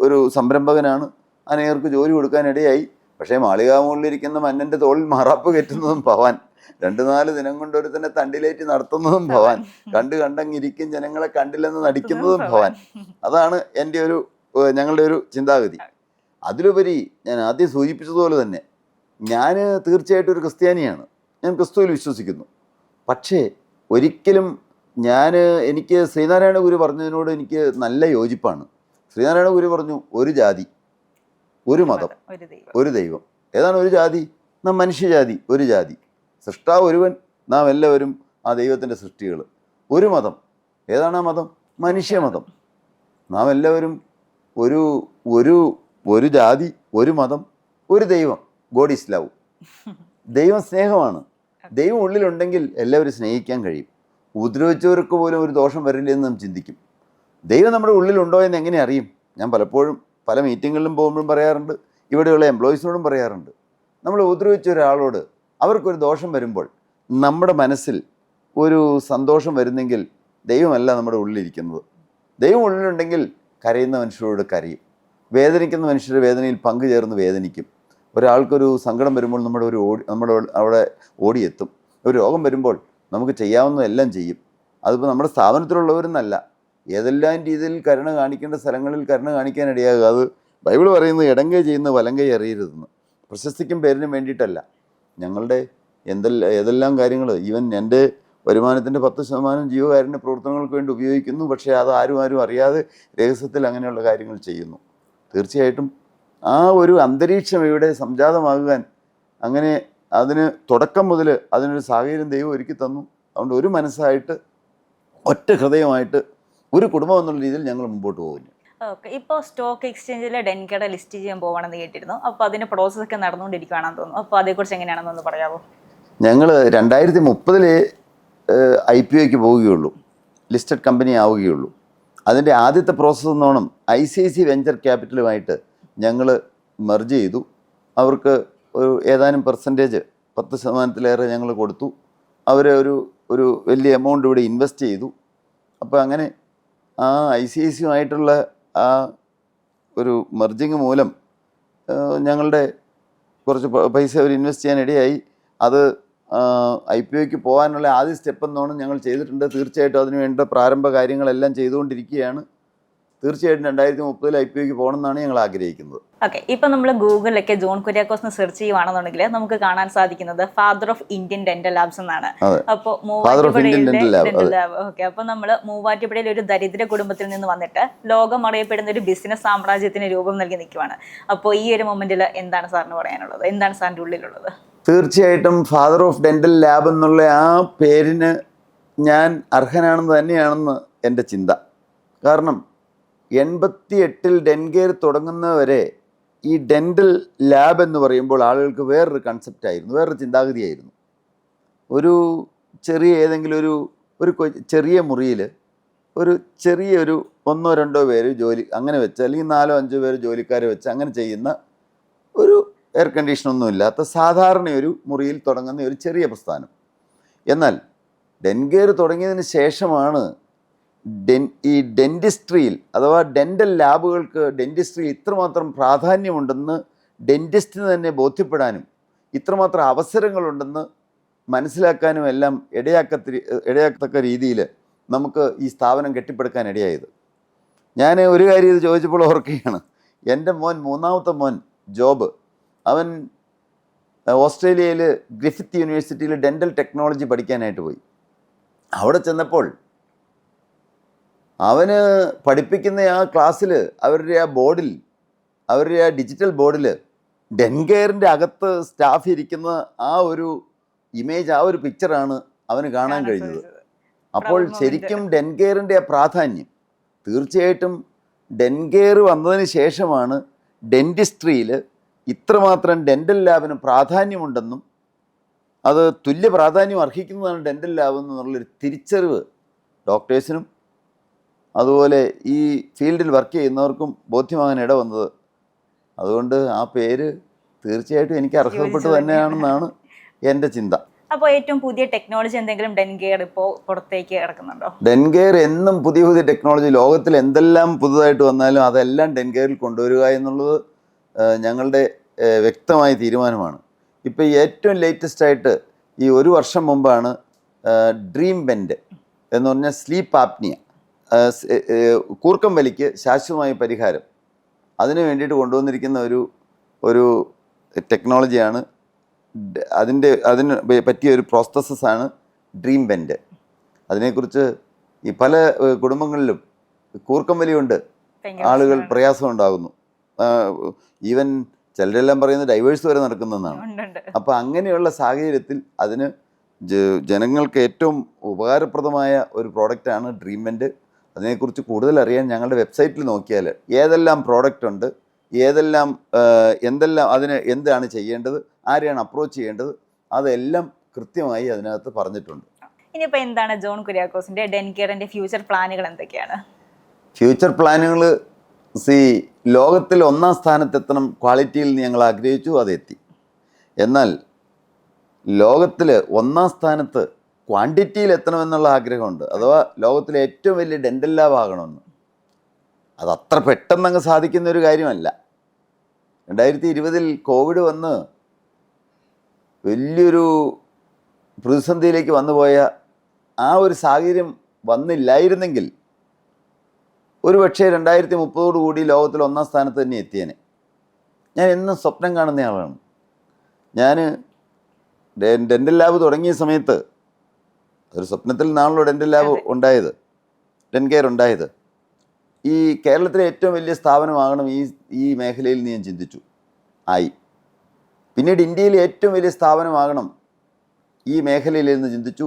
ഒരു സംരംഭകനാണ്, അനേകർക്ക് ജോലി കൊടുക്കാനിടയായി. പക്ഷേ മാളികാമുകളിലിരിക്കുന്ന മന്നൻ്റെ തോളിൽ മാറാപ്പ് കയറ്റുന്നതും ഭവാൻ, 2-4 ദിനം കൊണ്ട് ഒരുത്തന്നെ തണ്ടിലേറ്റി നടത്തുന്നതും ഭവാൻ, കണ്ടങ്ങിരിക്കും ജനങ്ങളെ കണ്ടില്ലെന്ന് നടിക്കുന്നതും ഭവാൻ. അതാണ് ഞങ്ങളുടെ ഒരു ചിന്താഗതി. അതിലുപരി ഞാൻ ആദ്യം സൂചിപ്പിച്ചതുപോലെ തന്നെ ഞാൻ തീർച്ചയായിട്ടും ഒരു ക്രിസ്ത്യാനിയാണ്. ഞാൻ ക്രിസ്തുവിൽ വിശ്വസിക്കുന്നു. പക്ഷേ ഒരിക്കലും എനിക്ക് ശ്രീനാരായണ ഗുരു പറഞ്ഞതിനോട് എനിക്ക് നല്ല യോജിപ്പാണ്. ശ്രീനാരായണ ഗുരു പറഞ്ഞു, ഒരു ജാതി, ഒരു മതം, ഒരു ദൈവം. ഏതാണ് ഒരു ജാതി? നാം മനുഷ്യജാതി, ഒരു ജാതി. സൃഷ്ടാവ് ഒരുവൻ, നാം എല്ലാവരും ആ ദൈവത്തിൻ്റെ സൃഷ്ടികൾ. ഒരു മതം, ഏതാണ് ആ മതം? മനുഷ്യമതം. നാം എല്ലാവരും ഒരു ജാതി, ഒരു മതം, ഒരു ദൈവം. God is love. ദൈവം സ്നേഹമാണ്. ദൈവം ഉള്ളിലുണ്ടെങ്കിൽ എല്ലാവരും സ്നേഹിക്കാൻ കഴിയും. ഉപദ്രവിച്ചവർക്ക് പോലും ഒരു ദോഷം വരില്ലെന്ന് നാം ചിന്തിക്കും. ദൈവം നമ്മുടെ ഉള്ളിലുണ്ടോ എന്ന് എങ്ങനെ അറിയും? ഞാൻ പലപ്പോഴും പല മീറ്റിങ്ങുകളിലും പോകുമ്പോഴും പറയാറുണ്ട്, ഇവിടെയുള്ള എംപ്ലോയീസിനോടും പറയാറുണ്ട്, നമ്മൾ ഉപദ്രവിച്ച ഒരാളോട് അവർക്കൊരു ദോഷം വരുമ്പോൾ നമ്മുടെ മനസ്സിൽ ഒരു സന്തോഷം വരുന്നെങ്കിൽ ദൈവമല്ല നമ്മുടെ ഉള്ളിലിരിക്കുന്നത്. ദൈവം ഉള്ളിലുണ്ടെങ്കിൽ കരയുന്ന മനുഷ്യരോട് കരയും, വേദനിക്കുന്ന മനുഷ്യരുടെ വേദനയിൽ പങ്കുചേർന്ന് വേദനിക്കും. ഒരാൾക്കൊരു സങ്കടം വരുമ്പോൾ നമ്മുടെ അവിടെ ഓടിയെത്തും. ഒരു രോഗം വരുമ്പോൾ നമുക്ക് ചെയ്യാവുന്നതെല്ലാം ചെയ്യും. അതിപ്പോൾ നമ്മുടെ സ്ഥാപനത്തിലുള്ളവരെന്നല്ല, ഏതെല്ലാം രീതിയിൽ കരുണ കാണിക്കേണ്ട സ്ഥലങ്ങളിൽ കരുണ കാണിക്കാൻ ഇടയാകുക. അത് ബൈബിൾ പറയുന്നത് ഇടങ്കൈ ചെയ്യുന്ന വലങ്കൈ അറിയരുതെന്ന്. പ്രശസ്തിക്കും പേരിനും വേണ്ടിയിട്ടല്ല. ഞങ്ങളുടെ ഏതെല്ലാം കാര്യങ്ങൾ, ഈവൻ എൻ്റെ വരുമാനത്തിൻ്റെ 10% ജീവകാരുണ്യ പ്രവർത്തനങ്ങൾക്ക് വേണ്ടി ഉപയോഗിക്കുന്നു. പക്ഷേ അത് ആരും അറിയാതെ രഹസ്യത്തിൽ അങ്ങനെയുള്ള കാര്യങ്ങൾ ചെയ്യുന്നു. തീർച്ചയായിട്ടും ആ ഒരു അന്തരീക്ഷം ഇവിടെ സംജാതമാകാൻ, അങ്ങനെ അതിന് തുടക്കം മുതൽ അതിനൊരു സാഹചര്യം ദൈവം ഒരുക്കി തന്നു. അതുകൊണ്ട് ഒരു മനസ്സായിട്ട് ഒറ്റ ഹൃദയമായിട്ട് ഒരു കുടുംബം എന്നുള്ള രീതിയിൽ ഞങ്ങൾ മുമ്പോട്ട് പോകുന്നു. ഓക്കെ, ഇപ്പോൾ സ്റ്റോക്ക് എക്സ്ചേഞ്ചിൽ ഡെൻകേടെ ലിസ്റ്റ് ചെയ്യാൻ പോകണമെന്ന് കേട്ടിരുന്നു. അപ്പോൾ അതിൻ്റെ പ്രോസസ്സൊക്കെ നടന്നുകൊണ്ടിരിക്കുകയാണെന്ന് തോന്നുന്നു. അപ്പോൾ അതേക്കുറിച്ച് എങ്ങനെയാണെന്നൊന്ന് പറയാമോ? ഞങ്ങൾ 2030 IPOയ്ക്ക് പോവുകയുള്ളൂ, ലിസ്റ്റഡ് കമ്പനി ആവുകയുള്ളൂ. അതിൻ്റെ ആദ്യത്തെ പ്രോസസ്സ് എന്നോണം ICIC വെഞ്ചർ ക്യാപിറ്റലുമായിട്ട് ഞങ്ങൾ മെർജ് ചെയ്തു. അവർക്ക് ഏതാനും പെർസെൻറ്റേജ് 10%-ലേറെ ഞങ്ങൾ കൊടുത്തു. അവർ ഒരു വലിയ എമൗണ്ട് ഇവിടെ ഇൻവെസ്റ്റ് ചെയ്തു. അപ്പോൾ അങ്ങനെ ആ ICICയുമായിട്ടുള്ള ആ ഒരു മെർജിങ് മൂലം ഞങ്ങളുടെ കുറച്ച് പൈസ അവർ ഇൻവെസ്റ്റ് ചെയ്യാൻ ഇടയായി. അത് IPOയ്ക്ക് പോകാനുള്ള ആദ്യ സ്റ്റെപ്പ് എന്നോണം ഞങ്ങൾ ചെയ്തിട്ടുണ്ട്. തീർച്ചയായിട്ടും അതിന് വേണ്ട പ്രാരംഭ കാര്യങ്ങളെല്ലാം ചെയ്തുകൊണ്ടിരിക്കുകയാണ്. തീർച്ചയായിട്ടും 2030 IPOയ്ക്ക് പോകണമെന്നാണ് ഞങ്ങൾ ആഗ്രഹിക്കുന്നത്. ഓക്കെ, ഇപ്പം നമ്മൾ ഗൂഗിളിലൊക്കെ ജോൺ കുര്യാക്കോസ് സെർച്ച് ചെയ്യുവാണെന്നുണ്ടെങ്കിൽ നമുക്ക് കാണാൻ സാധിക്കുന്നത് father of Indian dental labs എന്നാണ്. അപ്പോൾ ഓക്കെ, അപ്പോൾ നമ്മൾ മൂവാറ്റുപുഴയിൽ ഒരു ദരിദ്ര കുടുംബത്തിൽ നിന്ന് വന്നിട്ട് ലോകം അറിയപ്പെടുന്ന ഒരു ബിസിനസ് സാമ്രാജ്യത്തിന് രൂപം നൽകി നിൽക്കുവാണ്. അപ്പോൾ ഈ ഒരു മൊമെന്റിൽ എന്താണ് സാറിന് പറയാനുള്ളത്? എന്താണ് സാറിൻ്റെ ഉള്ളിലുള്ളത്? തീർച്ചയായിട്ടും ഫാദർ ഓഫ് ഡെന്റൽ ലാബ് എന്നുള്ള ആ പേരിന് ഞാൻ അർഹനാണെന്ന് തന്നെയാണെന്ന് എൻ്റെ ചിന്ത. കാരണം 88 ഡെൻകെയർ തുടങ്ങുന്നവരെ ഈ ഡെൻ്റൽ ലാബ് എന്ന് പറയുമ്പോൾ ആളുകൾക്ക് വേറൊരു കൺസെപ്റ്റായിരുന്നു, വേറൊരു ചിന്താഗതിയായിരുന്നു. ഒരു ചെറിയ ഏതെങ്കിലും ഒരു ചെറിയ മുറിയിൽ ഒരു ചെറിയൊരു 1-2 പേര് ജോലി അങ്ങനെ വെച്ച്, അല്ലെങ്കിൽ 4-5 പേര് ജോലിക്കാരെ വെച്ച് അങ്ങനെ ചെയ്യുന്ന ഒരു എയർ കണ്ടീഷനൊന്നും ഇല്ലാത്ത സാധാരണ ഒരു മുറിയിൽ തുടങ്ങുന്ന ഒരു ചെറിയ പ്രസ്ഥാനം. എന്നാൽ ഡെൻകെയർ തുടങ്ങിയതിന് ശേഷമാണ് ഈ ഡെൻറ്റിസ്ട്രിയിൽ അഥവാ ഡെൻ്റൽ ലാബുകൾക്ക് ഡെൻറ്റിസ്ട്രിയിൽ ഇത്രമാത്രം പ്രാധാന്യമുണ്ടെന്ന് ഡെൻറ്റിസ്റ്റിന് തന്നെ ബോധ്യപ്പെടാനും ഇത്രമാത്രം അവസരങ്ങളുണ്ടെന്ന് മനസ്സിലാക്കാനും എല്ലാം ഇടയാക്കത്തക്ക രീതിയിൽ നമുക്ക് ഈ സ്ഥാപനം കെട്ടിപ്പടുക്കാൻ ഇടയായത്. ഞാൻ ഒരു കാര്യം ഇത് ചോദിച്ചപ്പോൾ ഓർക്കുകയാണ്. എൻ്റെ മൂന്നാമത്തെ മോൻ ജോബ്, അവൻ ഓസ്ട്രേലിയയിൽ ഗ്രിഫിത്ത് യൂണിവേഴ്സിറ്റിയിൽ ഡെൻ്റൽ ടെക്നോളജി പഠിക്കാനായിട്ട് പോയി. അവിടെ ചെന്നപ്പോൾ അവന് പഠിപ്പിക്കുന്ന ആ ക്ലാസ്സിൽ അവരുടെ ആ ബോർഡിൽ, അവരുടെ ആ ഡിജിറ്റൽ ബോർഡിൽ ഡെൻകെയറിൻ്റെ അകത്ത് സ്റ്റാഫ് ഇരിക്കുന്ന ആ ഒരു ഇമേജ്, ആ ഒരു പിക്ചറാണ് അവന് കാണാൻ കഴിഞ്ഞത്. അപ്പോൾ ശരിക്കും ഡെൻകെയറിൻ്റെ ആ പ്രാധാന്യം, തീർച്ചയായിട്ടും ഡെൻകെയർ വന്നതിന് ശേഷമാണ് ഡെൻറ്റിസ്ട്രിയിൽ ഇത്രമാത്രം ഡെൻ്റൽ ലാബിന് പ്രാധാന്യമുണ്ടെന്നും അത് തുല്യ പ്രാധാന്യം അർഹിക്കുന്നതാണ് ഡെൻ്റൽ ലാബ് എന്നുള്ളൊരു തിരിച്ചറിവ് ഡോക്ടേഴ്സിനും അതുപോലെ ഈ ഫീൽഡിൽ വർക്ക് ചെയ്യുന്നവർക്കും ബോധ്യമാകാൻ ഇട വന്നത്. അതുകൊണ്ട് ആ പേര് തീർച്ചയായിട്ടും എനിക്ക് അർഹതപ്പെട്ടു തന്നെയാണെന്നാണ് എൻ്റെ ചിന്ത. അപ്പോൾ ഏറ്റവും പുതിയ ടെക്നോളജി എന്തെങ്കിലും ഡെൻകെയർ ഇപ്പോൾ പുറത്തേക്ക് ഇറക്കുന്നുണ്ടോ? ഡെൻകെയർ എന്നും പുതിയ പുതിയ ടെക്നോളജി, ലോകത്തിൽ എന്തെല്ലാം പുതുതായിട്ട് വന്നാലും അതെല്ലാം ഡെൻകെയറിൽ കൊണ്ടുവരിക എന്നുള്ളത് ഞങ്ങളുടെ വ്യക്തമായ തീരുമാനമാണ്. ഇപ്പോൾ ഏറ്റവും ലേറ്റസ്റ്റായിട്ട് ഈ 1 വർഷം മുമ്പാണ് ഡ്രീം ബെൻഡ് എന്ന് പറഞ്ഞാൽ സ്ലീപ്പ് ആപ്നിയ, കൂർക്കം വലിക്ക് ശാശ്വതമായ പരിഹാരം, അതിന് വേണ്ടിയിട്ട് കൊണ്ടുവന്നിരിക്കുന്ന ഒരു ടെക്നോളജിയാണ്. അതിന് പറ്റിയ ഒരു പ്രോസസ്സാണ് ഡ്രീം ബെൻഡ്. അതിനെക്കുറിച്ച് ഈ പല കുടുംബങ്ങളിലും കൂർക്കം വലി കൊണ്ട് ആളുകൾ പ്രയാസം ഉണ്ടാകുന്നു. ഈവൻ ചിലരെല്ലാം പറയുന്നത് ഡൈവേഴ്സ് വരെ നടക്കുന്നതെന്നാണ്. അപ്പോൾ അങ്ങനെയുള്ള സാഹചര്യത്തിൽ അതിന് ജനങ്ങൾക്ക് ഏറ്റവും ഉപകാരപ്രദമായ ഒരു പ്രോഡക്റ്റാണ് ഡ്രീം ബെൻഡ്. അതിനെക്കുറിച്ച് കൂടുതൽ അറിയാൻ ഞങ്ങളുടെ വെബ്സൈറ്റിൽ നോക്കിയാൽ ഏതെല്ലാം പ്രോഡക്റ്റ് ഉണ്ട്, എന്തെല്ലാം അതിന് എന്താണ് ചെയ്യേണ്ടത്, ആരെയാണ് അപ്രോച്ച് ചെയ്യേണ്ടത്, അതെല്ലാം കൃത്യമായി അതിനകത്ത് പറഞ്ഞിട്ടുണ്ട്. ഇനിയിപ്പോൾ എന്താണ് ജോൺ കുര്യാക്കോസിന്റെ ഡെൻകെയറിന്റെ ഫ്യൂച്ചർ പ്ലാനുകൾ എന്തൊക്കെയാണ്? ഫ്യൂച്ചർ പ്ലാനുകൾ ലോകത്തിൽ 1-ാം സ്ഥാനത്തെത്തണം ക്വാളിറ്റിയിൽ ഞങ്ങൾ ആഗ്രഹിച്ചു, അതെത്തി. എന്നാൽ ലോകത്തിൽ 1-ാം സ്ഥാനത്ത് ക്വാണ്ടിറ്റിയിൽ എത്തണമെന്നുള്ള ആഗ്രഹമുണ്ട്. അഥവാ ലോകത്തിലെ ഏറ്റവും വലിയ ഡെൻ്റൽ ലാബ് ആകണമെന്ന്. അതത്ര പെട്ടെന്നങ്ങ് സാധിക്കുന്ന ഒരു കാര്യമല്ല. 2020 കോവിഡ് വന്ന് വലിയൊരു പ്രതിസന്ധിയിലേക്ക് വന്നുപോയ ആ ഒരു സാഹചര്യം വന്നില്ലായിരുന്നെങ്കിൽ ഒരുപക്ഷെ 2030 ലോകത്തിൽ 1-ാം സ്ഥാനത്ത് തന്നെ എത്തിയേനെ. ഞാൻ എന്നും സ്വപ്നം കാണുന്ന ആളാണ്. ഞാൻ ഡെൻ്റൽ ലാബ് തുടങ്ങിയ സമയത്ത് ഒരു സ്വപ്നത്തിൽ നിന്നാണല്ലോ ഡെൻ്റൽ ലാബ് ഉണ്ടായത്, ഡെൻകെയർ ഉണ്ടായത്. ഈ കേരളത്തിലെ ഏറ്റവും വലിയ സ്ഥാപനമാകണം ഈ മേഖലയിൽ നിന്ന് ഞാൻ ചിന്തിച്ചു, ആയി. പിന്നീട് ഇന്ത്യയിലെ ഏറ്റവും വലിയ സ്ഥാപനമാകണം ഈ മേഖലയിൽ നിന്ന് ചിന്തിച്ചു,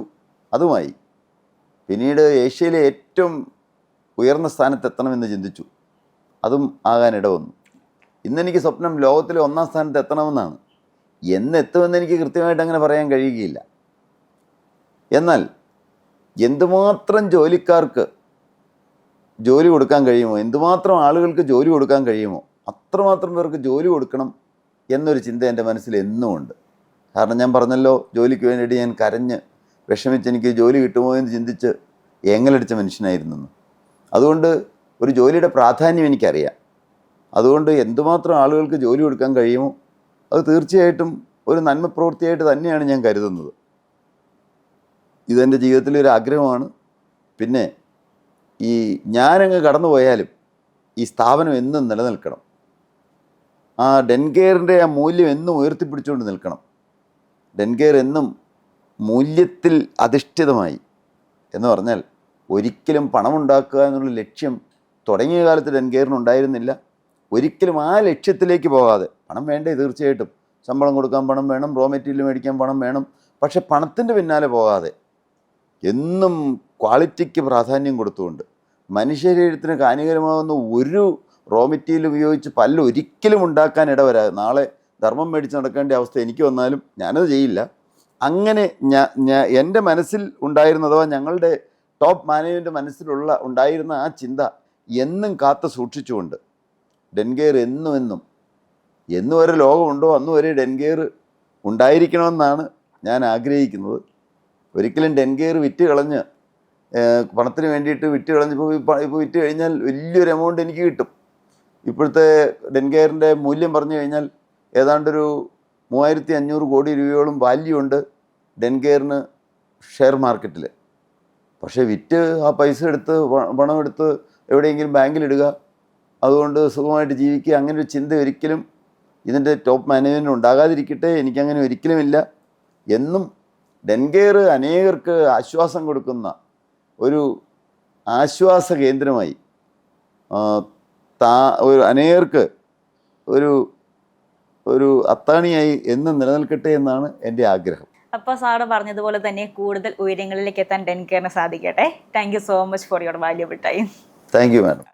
അതുമായി. പിന്നീട് ഏഷ്യയിലെ ഏറ്റവും ഉയർന്ന സ്ഥാനത്തെത്തണമെന്ന് ചിന്തിച്ചു, അതും ആകാനിട വന്നു. ഇന്നെനിക്ക് സ്വപ്നം ലോകത്തിലെ 1-ാം സ്ഥാനത്ത് എത്തണമെന്നാണ്. എന്നെത്തുമെന്ന് എനിക്ക് കൃത്യമായിട്ട് അങ്ങനെ പറയാൻ കഴിയുകയില്ല. എന്നാൽ എന്തുമാത്രം ജോലിക്കാർക്ക് ജോലി കൊടുക്കാൻ കഴിയുമോ, എന്തുമാത്രം ആളുകൾക്ക് ജോലി കൊടുക്കാൻ കഴിയുമോ അത്രമാത്രം പേർക്ക് ജോലി കൊടുക്കണം എന്നൊരു ചിന്ത എൻ്റെ മനസ്സിൽ എന്നും ഉണ്ട്. കാരണം ഞാൻ പറഞ്ഞല്ലോ, ജോലിക്ക് വേണ്ടിയിട്ട് ഞാൻ കരഞ്ഞ് വിഷമിച്ച് എനിക്ക് ജോലി കിട്ടുമോ എന്ന് ചിന്തിച്ച് ഏങ്ങലടിച്ച മനുഷ്യനായിരുന്നു. അതുകൊണ്ട് ഒരു ജോലിയുടെ പ്രാധാന്യം എനിക്കറിയാം. അതുകൊണ്ട് എന്തുമാത്രം ആളുകൾക്ക് ജോലി കൊടുക്കാൻ കഴിയുമോ അത് തീർച്ചയായിട്ടും ഒരു നന്മ പ്രവൃത്തിയായിട്ട് തന്നെയാണ് ഞാൻ കരുതുന്നത്. ഇതെൻ്റെ ജീവിതത്തിലെ ഒരു ആഗ്രഹമാണ്. പിന്നെ ഞാനങ്ങ് കടന്നു പോയാലും ഈ സ്ഥാപനം എന്നും നിലനിൽക്കണം. ആ ഡെൻകെയറിൻ്റെ ആ മൂല്യം എന്നും ഉയർത്തിപ്പിടിച്ചുകൊണ്ട് നിൽക്കണം. ഡെൻകെയർ എന്നും മൂല്യത്തിൽ അധിഷ്ഠിതമായി എന്ന് പറഞ്ഞാൽ ഒരിക്കലും പണമുണ്ടാക്കുക എന്നുള്ള ലക്ഷ്യം തുടങ്ങിയ കാലത്ത് ഡെൻകെയറിനുണ്ടായിരുന്നില്ല. ഒരിക്കലും ആ ലക്ഷ്യത്തിലേക്ക് പോകാതെ, പണം വേണ്ടേ തീർച്ചയായിട്ടും, ശമ്പളം കൊടുക്കാൻ പണം വേണം, റോ മെറ്റീരിയൽ മേടിക്കാൻ പണം വേണം, പക്ഷെ പണത്തിൻ്റെ പിന്നാലെ പോകാതെ എന്നും ക്വാളിറ്റിക്ക് പ്രാധാന്യം കൊടുത്തുകൊണ്ട് മനുഷ്യശരീരത്തിന് ഹാനികരമാകുന്ന ഒരു റോ മെറ്റീരിയൽ ഉപയോഗിച്ച് പല്ല് ഒരിക്കലും ഉണ്ടാക്കാൻ ഇടവരാതെ, നാളെ ധർമ്മം മേടിച്ച് നടക്കേണ്ട അവസ്ഥ എനിക്ക് വന്നാലും ഞാനത് ചെയ്യില്ല. അങ്ങനെ എൻ്റെ മനസ്സിൽ ഉണ്ടായിരുന്ന, അഥവാ ഞങ്ങളുടെ ടോപ്പ് മാനേജ്മെൻ്റ് ഉണ്ടായിരുന്ന ആ ചിന്ത എന്നും കാത്തു സൂക്ഷിച്ചുകൊണ്ട് ഡെൻകെയർ എന്നും വരെ ലോകമുണ്ടോ അന്ന് വരെ ഡെൻകെയർ ഉണ്ടായിരിക്കണമെന്നാണ് ഞാൻ ആഗ്രഹിക്കുന്നത്. ഒരിക്കലും ഡെൻകെയർ വിറ്റ് കളഞ്ഞ് പണത്തിന് വേണ്ടിയിട്ട് വിറ്റ് കളഞ്ഞപ്പോൾ ഇപ്പോൾ വിറ്റ് കഴിഞ്ഞാൽ വലിയൊരു എമൗണ്ട് എനിക്ക് കിട്ടും. ഇപ്പോഴത്തെ ഡെൻകെയറിൻ്റെ മൂല്യം പറഞ്ഞു കഴിഞ്ഞാൽ ഏതാണ്ടൊരു 3500 കോടി രൂപയോളം വാല്യൂ ഉണ്ട് ഡെൻകെയറിന് ഷെയർ മാർക്കറ്റിൽ. പക്ഷേ വിറ്റ് ആ പൈസ എടുത്ത് പണമെടുത്ത് എവിടെയെങ്കിലും ബാങ്കിലിടുക, അതുകൊണ്ട് സുഖമായിട്ട് ജീവിക്കുക, അങ്ങനെ ഒരു ചിന്ത ഒരിക്കലും ഇതിൻ്റെ ടോപ്പ് മാനേജ്മെൻറ്റിന് ഉണ്ടാകാതിരിക്കട്ടെ. എനിക്കങ്ങനെ ഒരിക്കലുമില്ല. എന്നും ഡെൻകെയർ അനേകർക്ക് ആശ്വാസം കൊടുക്കുന്ന ഒരു ആശ്വാസ കേന്ദ്രമായി, അനേകർക്ക് ഒരു അത്താണിയായി എന്നും നിലനിൽക്കട്ടെ എന്നാണ് എൻ്റെ ആഗ്രഹം. അപ്പോൾ സാറ് പറഞ്ഞതുപോലെ തന്നെ കൂടുതൽ ഉയരങ്ങളിലേക്ക് എത്താൻ ഡെൻകെയറിന് സാധിക്കട്ടെ. Thank you so much for your valuable time. Thank you madam.